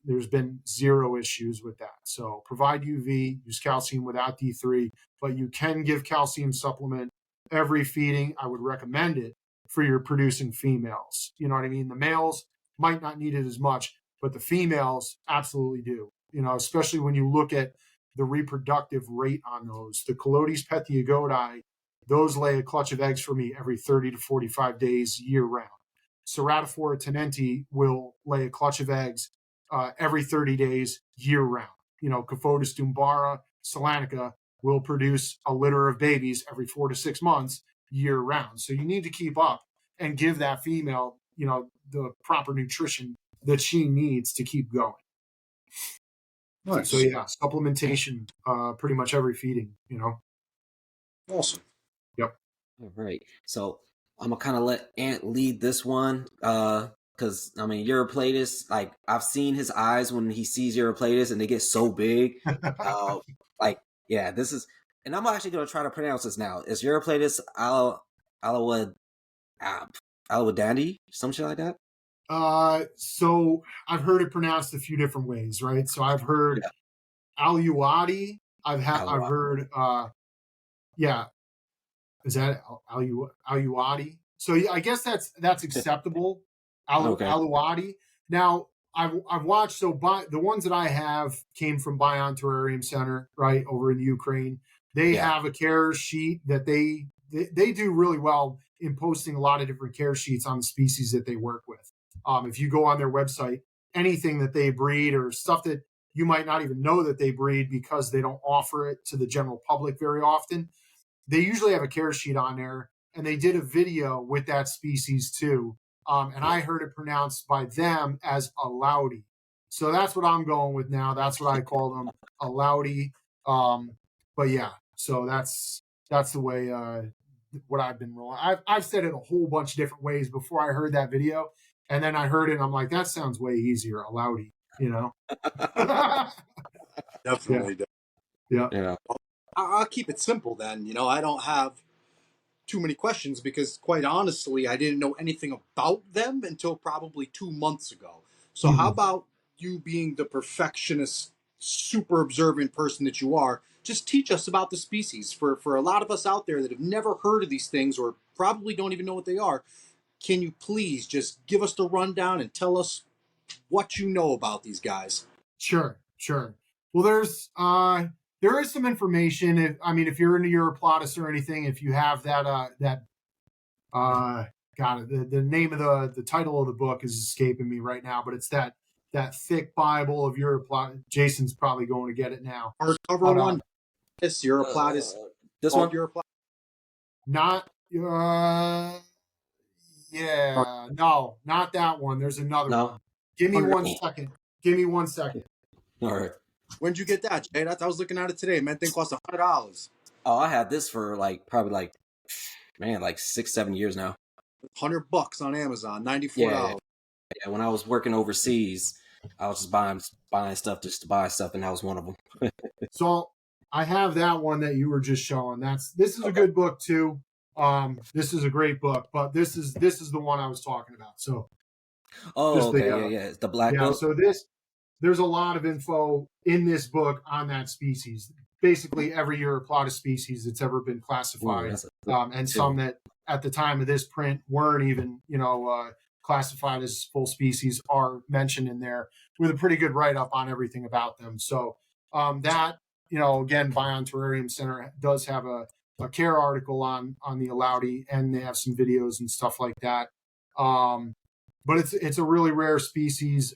there's been zero issues with that. So provide UV, use calcium without D3, but you can give calcium supplement every feeding. I would recommend it for your producing females. You know what I mean? The males might not need it as much, but the females absolutely do. Especially when you look at the reproductive rate on those. The Cophotis pethiogoti, those lay a clutch of eggs for me every 30 to 45 days year round. Ceratophora tenenti will lay a clutch of eggs every 30 days year round. Cophotis dumbara, solanica will produce a litter of babies every 4 to 6 months year round. So you need to keep up and give that female, the proper nutrition that she needs to keep going. Nice. So yeah, supplementation, pretty much every feeding, Awesome. Yep. All right. So I'm gonna kind of let Ant lead this one, because Europlatus, like I've seen his eyes when he sees Europlatus, and they get so big. This is, and I'm actually gonna try to pronounce this now. Is Europlatus alawadandi, something like that? So I've heard it pronounced a few different ways, right? So I've heard aluwadi. I've heard, is that aluwadi? So yeah, I guess that's acceptable. Aluwadi. Now I've watched. So the ones that I have came from Bion Terrarium Center, right over in Ukraine. They have a care sheet that they do really well in posting a lot of different care sheets on the species that they work with. If you go on their website, anything that they breed or stuff that you might not even know that they breed because they don't offer it to the general public very often, they usually have a care sheet on there. And they did a video with that species too. And I heard it pronounced by them as alaudi. So that's what I'm going with now. That's what I call them, alaudi. But yeah, so that's the way what I've been rolling. I've said it a whole bunch of different ways before I heard that video. And then I heard it and I'm like, that sounds way easier, alaudi, Definitely. Yeah. I'll keep it simple then. I don't have too many questions because, quite honestly, I didn't know anything about them until probably 2 months ago. So how about you, being the perfectionist, super observant person that you are, just teach us about the species. For a lot of us out there that have never heard of these things or probably don't even know what they are, can you please just give us the rundown and tell us what you know about these guys? Sure. Well, there is some information. If you're into Europlatus or anything, if you have the name of the title of the book is escaping me right now, but it's that thick Bible of Europlatus. Jason's probably going to get it now. Hardcover one. Yes, Europlatus. This one? Europlatus. Not. No, not that one. There's another one. Give me 1 second. All right. When'd you get that, Jay? I was looking at it today. Man, thing cost $100. Oh, I had this for probably 6-7 years now. $100 on Amazon, $94. Yeah, when I was working overseas, I was just buying stuff just to buy stuff, and that was one of them. So I have that one that you were just showing. This is a good book too. This is a great book, but this is the one I was talking about. So, it's the black book. So there's a lot of info in this book on that species. Basically, every Europlatus species that's ever been classified, and some that at the time of this print weren't even, classified as full species are mentioned in there with a pretty good write-up on everything about them. So that, again, Bion Terrarium Center does have a care article on the alaudi, and they have some videos and stuff like that. but it's a really rare species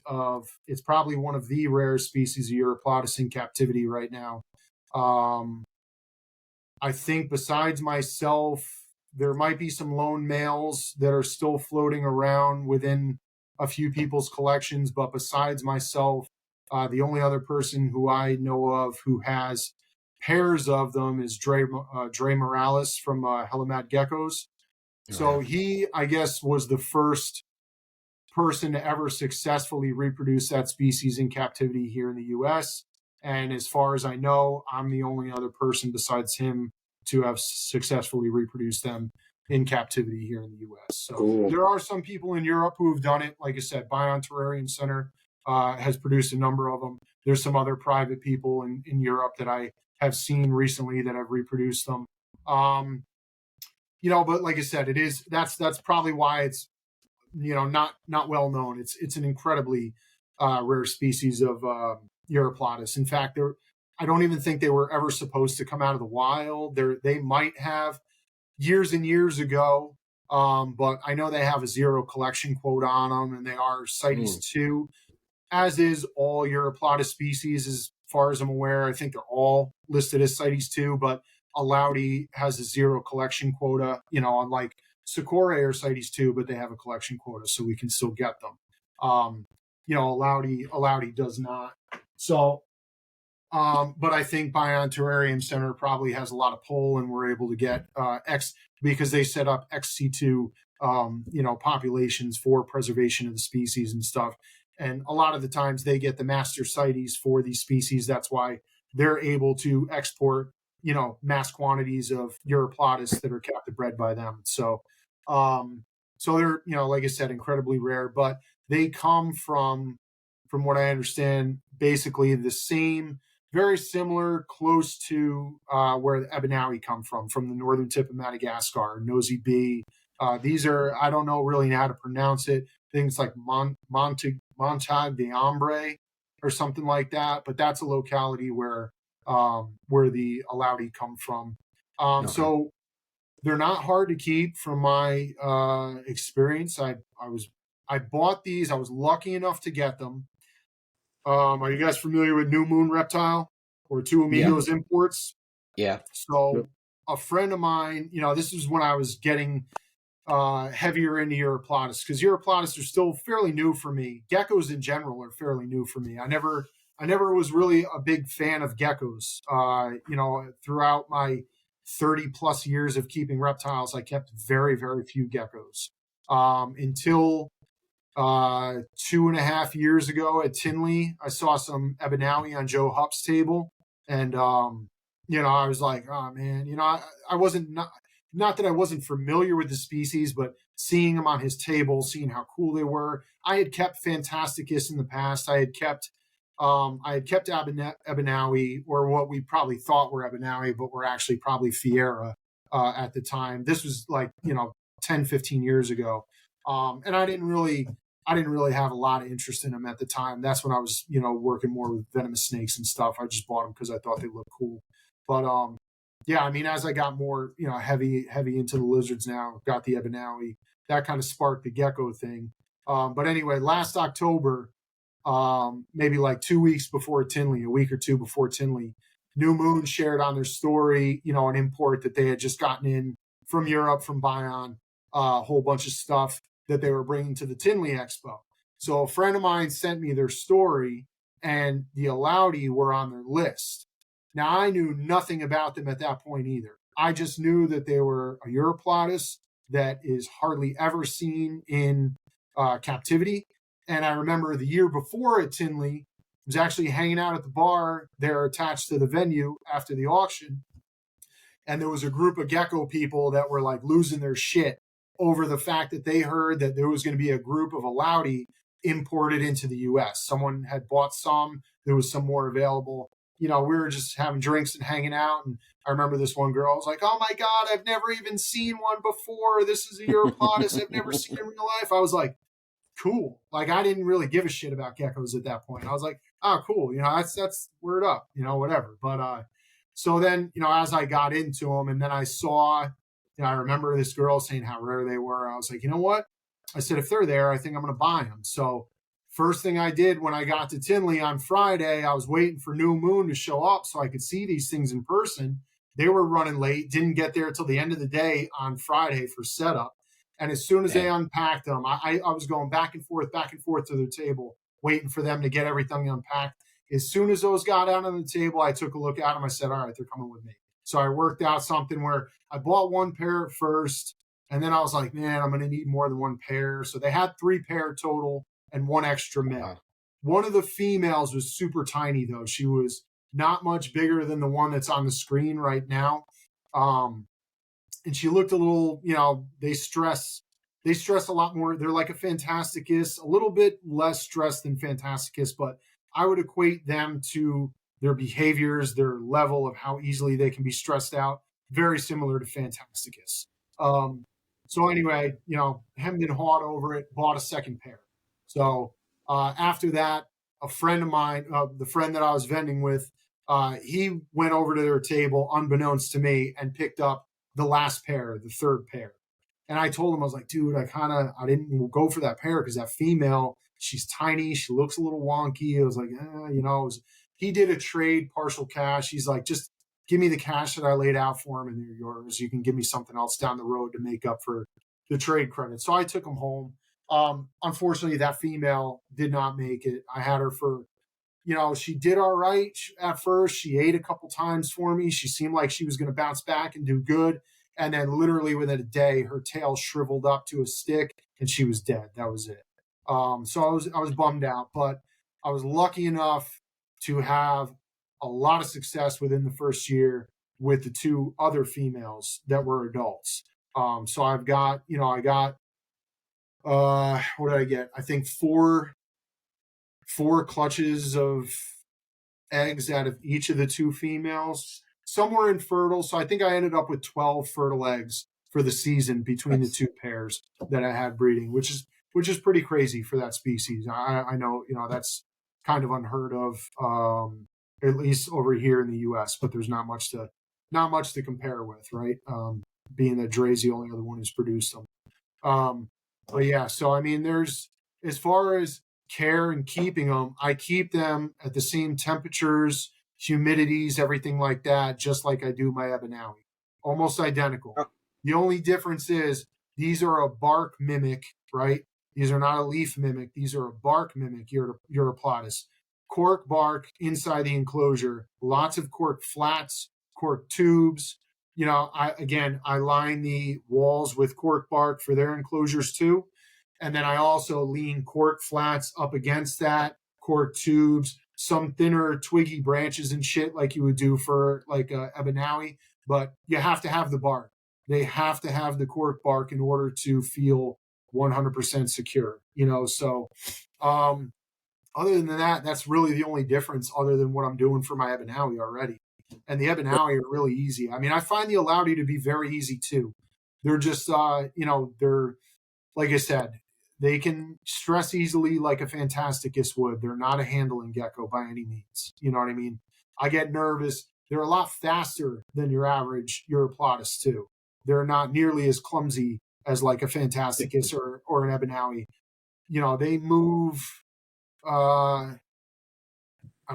it's probably one of the rare species of Euryplotus in captivity right now. I think besides myself, there might be some lone males that are still floating around within a few people's collections, but besides myself, the only other person who I know of who has pairs of them is Dre Morales from Ghouls-N-Geckos. So he, I guess, was the first person to ever successfully reproduce that species in captivity here in the U.S. And as far as I know, I'm the only other person besides him to have successfully reproduced them in captivity here in the U.S. So Cool. There are some people in Europe who have done it. Like I said, Bion Terrarium Center has produced a number of them. There's some other private people in Europe that I have seen recently that have reproduced them. But like I said, that's probably why it's not well known. It's an incredibly rare species of Euryplotus. In fact, I don't even think they were ever supposed to come out of the wild. They might have years and years ago, but I know they have a 0 collection quota on them, and they are CITES 2, as is all Euryplotus species, as far as I'm aware. I think they're all listed as CITES 2, but Alaudi has a 0 collection quota, unlike Sakura are CITES 2, but they have a collection quota, so we can still get them. Alaudi does not. So, but I think Bion Terrarium Center probably has a lot of pull, and we're able to get because they set up XC2, populations for preservation of the species and stuff. And a lot of the times they get the master CITES for these species. That's why they're able to export, mass quantities of Euryplotus that are captive bred by them. So they're, like I said, incredibly rare, but they come from what I understand, basically the same, very similar, close to where the Ebanawi come from the northern tip of Madagascar, Nosy B. These are, I don't know really how to pronounce it, things like Montag de Ambre or something like that, but that's a locality where the Alaudi come from. So they're not hard to keep from my experience. I bought these. I was lucky enough to get them. Are you guys familiar with New Moon Reptile or Two Amigos Imports? Yeah. So a friend of mine, this is when I was getting heavier into Euryplotus, because Euryplotus are still fairly new for me. Geckos in general are fairly new for me. I never was really a big fan of geckos. Throughout my 30 plus years of keeping reptiles, I kept very, very few geckos until 2.5 years ago at Tinley. I saw some Ebanawi on Joe Hupp's table, and I was like, oh man, I wasn't not that I wasn't familiar with the species, but seeing them on his table, seeing how cool they were. I had kept Fantasticus in the past. I had kept Ebanawi, or what we probably thought were Ebanawi, but were actually probably Fiera at the time. This was like 10, 15 years ago, and I didn't really have a lot of interest in them at the time. That's when I was working more with venomous snakes and stuff. I just bought them because I thought they looked cool. But as I got more heavy into the lizards now, got the Ebanawi, that kind of sparked the gecko thing. But anyway, last October, maybe like 2 weeks before Tinley, a week or two before Tinley, New Moon shared on their story, an import that they had just gotten in from Europe, from Bion, a whole bunch of stuff that they were bringing to the Tinley Expo. So a friend of mine sent me their story, and the Alaudi were on their list. Now, I knew nothing about them at that point either. I just knew that they were a Euryplotus that is hardly ever seen in captivity. And I remember the year before at Tinley, I was actually hanging out at the bar there attached to the venue after the auction. And there was a group of gecko people that were like losing their shit over the fact that they heard that there was going to be a group of Alaudi imported into the U.S. Someone had bought some. There was some more available. We were just having drinks and hanging out. And I remember this one girl was like, oh my God, I've never even seen one before. This is a Euryplotus I've never seen in real life. I was like, cool. Like, I didn't really give a shit about geckos at that point. I was like, oh, cool. That's word up, whatever. But so then, as I got into them, and then I saw, I remember this girl saying how rare they were. I was like, you know what? I said, if they're there, I think I'm going to buy them. So first thing I did when I got to Tinley on Friday, I was waiting for New Moon to show up so I could see these things in person. They were running late, didn't get there till the end of the day on Friday for setup. And as soon as they unpacked them, I was going back and forth to their table, waiting for them to get everything unpacked. As soon as those got out on the table, I took a look at them. I said, all right, they're coming with me. So I worked out something where I bought one pair at first, and then I was like, man, I'm going to need more than one pair. So they had 3 pair total and 1 extra male. Wow. One of the females was super tiny, though. She was not much bigger than the one that's on the screen right now. And she looked a little, they stress a lot more. They're like a Fantasticus, a little bit less stressed than Fantasticus, but I would equate them to their behaviors, their level of how easily they can be stressed out, very similar to Fantasticus. So anyway, hemmed and hawed over it, bought a second pair. So after that, a friend of mine, the friend that I was vending with, he went over to their table, unbeknownst to me, and picked up the last pair, the third pair. And I told him, I was like, dude, I didn't go for that pair because that female, she's tiny. She looks a little wonky. I was like, he did a trade, partial cash. He's like, just give me the cash that I laid out for him and they're yours. You can give me something else down the road to make up for the trade credit. So I took him home. Unfortunately, that female did not make it. I had her for, she did all right at first. She ate a couple times for me. She seemed like she was going to bounce back and do good. And then literally within a day, her tail shriveled up to a stick and she was dead. That was it. So I was bummed out, but I was lucky enough to have a lot of success within the first year with the 2 other females that were adults. So I've got, what did I get? I think 4 clutches of eggs out of each of the 2 females. Some were infertile, so I think I ended up with 12 fertile eggs for the season between the 2 pairs that I had breeding, which is pretty crazy for that species. I know, that's kind of unheard of, at least over here in the U.S., but there's not much to compare with, right? Being that Dre's the only other one who's produced them. But yeah, so I mean, there's, as far as care and keeping them, I keep them at the same temperatures, humidities, everything like that, just like I do my Ebanawi. Almost identical. The only difference is these are a bark mimic, right? These are not a leaf mimic. These are a bark mimic, Uroplatus. Cork bark inside the enclosure, lots of cork flats, cork tubes. I line the walls with cork bark for their enclosures too. And then I also lean cork flats up against that, cork tubes, some thinner twiggy branches and shit like you would do for like a Ebanawi. But you have to have the bark. They have to have the cork bark in order to feel 100% secure, So other than that, that's really the only difference other than what I'm doing for my Ebanawi already. And the Ebanawi are really easy. I mean, I find the Alaudi to be very easy too. They're just, they're, like I said, they can stress easily like a Fantasticus would. They're not a handling gecko by any means. You know what I mean? I get nervous. They're a lot faster than your average Uroplatus too. They're not nearly as clumsy as like a Fantasticus or an Ebanawi. They move, I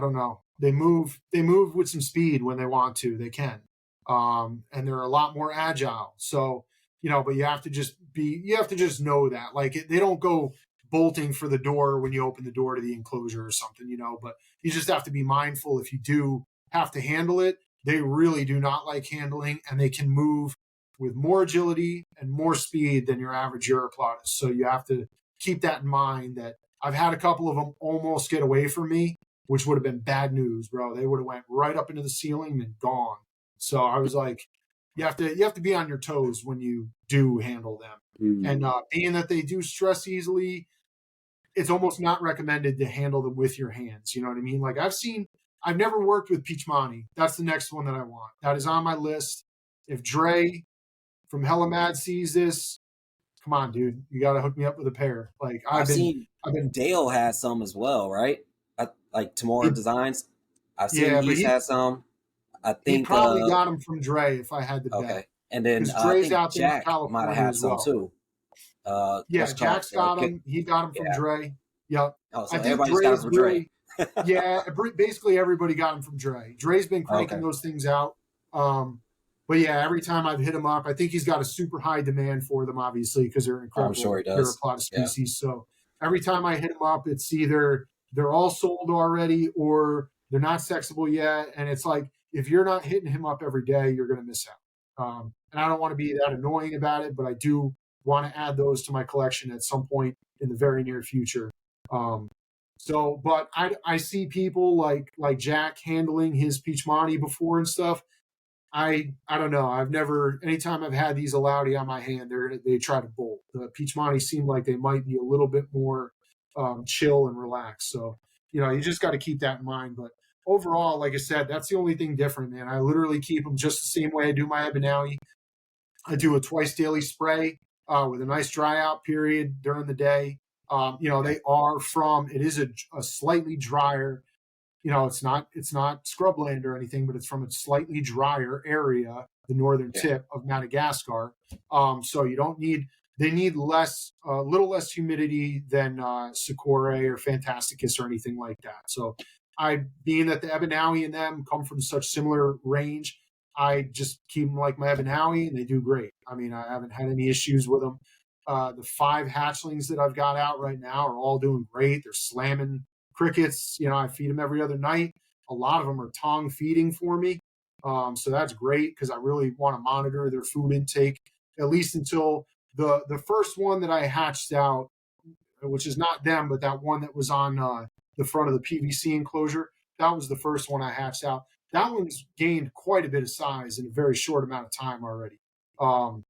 don't know. They move with some speed when they want to. They can. And they're a lot more agile. So, but you have to just know that. Like, they don't go bolting for the door when you open the door to the enclosure or something, but you just have to be mindful if you do have to handle it. They really do not like handling, and they can move with more agility and more speed than your average Uroplatus. So you have to keep that in mind, that I've had a couple of them almost get away from me, which would have been bad news, bro. They would have went right up into the ceiling and gone. So I was like, you have to be on your toes when you do handle them. And being that they do stress easily, it's almost not recommended to handle them with your hands. You know what I mean? Like, I've never worked with Peachmani. That's the next one that I want. That is on my list. If Dre from Hellamad sees this, come on, dude, you got to hook me up with a pair. Like, I've been Dale has some as well, right? Like Tomorrow Designs. I've seen he's had some. I think he probably got them from Dre if I had to bet. Okay, and then Dre's out there Jack in California might have had as some well. too. Yeah, what's it called? Jack's got him. He got him from Yeah. Dre. Yep. Oh, I so think everybody just got it Dre's from Dre. really, yeah, basically everybody got him from Dre. Dre's been cranking Okay. those things out. But yeah, every time I've hit him up, I think he's got a super high demand for them, obviously, because they're an I'm sure incredible he does. theropod Yeah. species. So every time I hit him up, it's either they're all sold already or they're not sexable yet. And it's like, if you're not hitting him up every day, you're going to miss out. And I don't want to be that annoying about it, but I do want to add those to my collection at some point in the very near future. But I see people like Jack handling his Peachmoney before and stuff. I don't know. I've never. Anytime I've had these Alaudi on my hand, they try to bolt. The Peachmoney seem like they might be a little bit more chill and relaxed. So you just got to keep that in mind. But overall, like I said, that's the only thing different, man. I literally keep them just the same way I do my Abinawi. I do a twice daily spray with a nice dry out period during the day. They are from. It is a slightly drier. It's not scrubland or anything, but it's from a slightly drier area, the northern tip of Madagascar. So you don't need. They need less, a little less humidity than Sakura or Fantasticus or anything like that. So being that the Abinawi and them come from such similar range, I just keep them like my Abinawi, and they do great. I mean, I haven't had any issues with them. The 5 hatchlings that I've got out right now are all doing great. They're slamming crickets. I feed them every other night. A lot of them are tongue feeding for me. So that's great because I really want to monitor their food intake, at least until the first one that I hatched out, which is not them, but that one that was on the front of the PVC enclosure. That was the first one I hatched out. That one's gained quite a bit of size in a very short amount of time already. But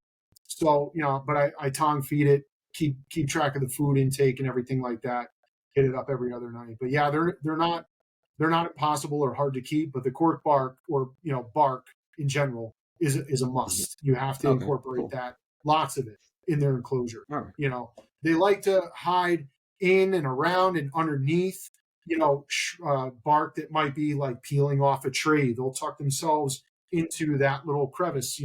I tongue feed it, keep track of the food intake and everything like that. Hit it up every other night. But yeah, they're not impossible or hard to keep. But the cork bark or bark in general is a must. You have to incorporate that, lots of it, in their enclosure. Right. They like to hide in and around and underneath bark that might be like peeling off a tree. They'll tuck themselves into that little crevice,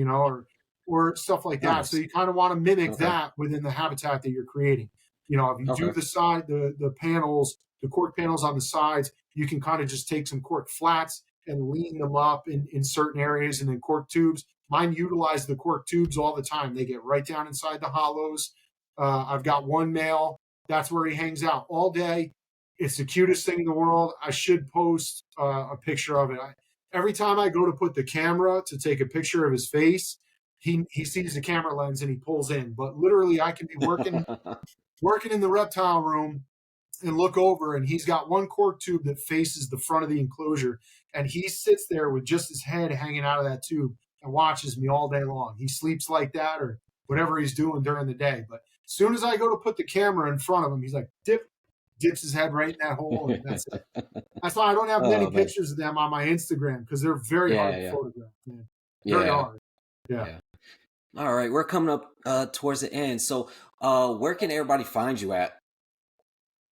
or stuff like that. Nice. So you kind of want to mimic that within the habitat that you're creating. If you do the side, the panels, the cork panels on the sides, you can kind of just take some cork flats and lean them up in certain areas, and then cork tubes. Mine utilize the cork tubes all the time. They get right down inside the hollows. I've got one male. That's where he hangs out all day. It's the cutest thing in the world. I should post a picture of it. Every time I go to put the camera to take a picture of his face, he sees the camera lens and he pulls in. But literally, I can be working in the reptile room and look over, and he's got one cork tube that faces the front of the enclosure, and he sits there with just his head hanging out of that tube and watches me all day long. He sleeps like that or whatever he's doing during the day. But as soon as I go to put the camera in front of him, he's like, dips his head right in that hole, and that's it. That's why I don't have many pictures of them on my Instagram, because they're very hard to photograph, man. Very hard. Yeah. All right, we're coming up towards the end. So where can everybody find you at?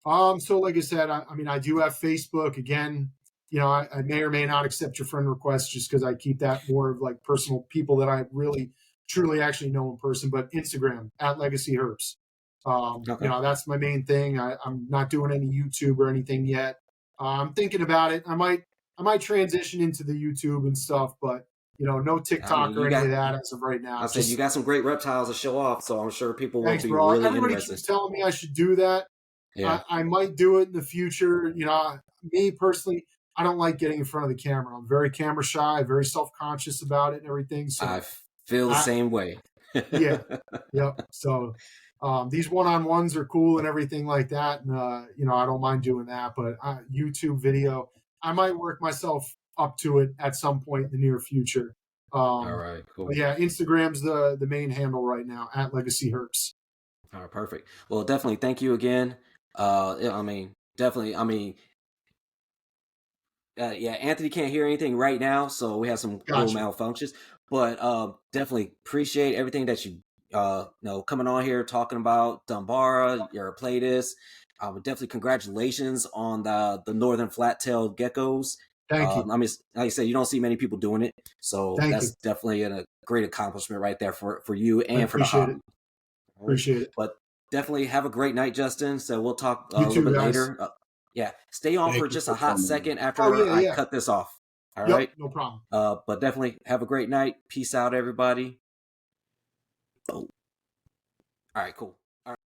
So like I said, I do have Facebook. Again, I may or may not accept your friend requests just because I keep that more of like personal people that I really truly actually know in person. But Instagram at Legacy Herps. That's my main thing. I'm not doing any YouTube or anything yet. I'm thinking about it. I might transition into the YouTube and stuff, but no TikTok or any of that as of right now. I said you got some great reptiles to show off, so I'm sure people will be bro. really Everybody interested. keeps telling me I should do that. Yeah. I might do it in the future. Me personally, I don't like getting in front of the camera. I'm very camera shy, very self-conscious about it and everything. So I feel the same way. Yeah. Yep. So these one-on-ones are cool and everything like that. And, I don't mind doing that. But YouTube video, I might work myself up to it at some point in the near future. All right, cool. But yeah, Instagram's the main handle right now, at Legacy Herps. All right, perfect. Well, definitely thank you again. Anthony can't hear anything right now, so we have some little malfunctions. But definitely appreciate everything that you coming on here talking about Dumbara, your playlist. Definitely congratulations on the northern flat-tailed geckos. Thank you. Like I said, you don't see many people doing it, so that's definitely a great accomplishment right there for you and for the hobby. Appreciate it. But definitely have a great night, Justin. So we'll talk a You little too, bit guys. later. Yeah, stay on Thank for you just for a hot coming. second after Oh, yeah, I yeah. cut this off. All Yep, right. no problem. But definitely have a great night. Peace out, everybody. Oh. All right, cool.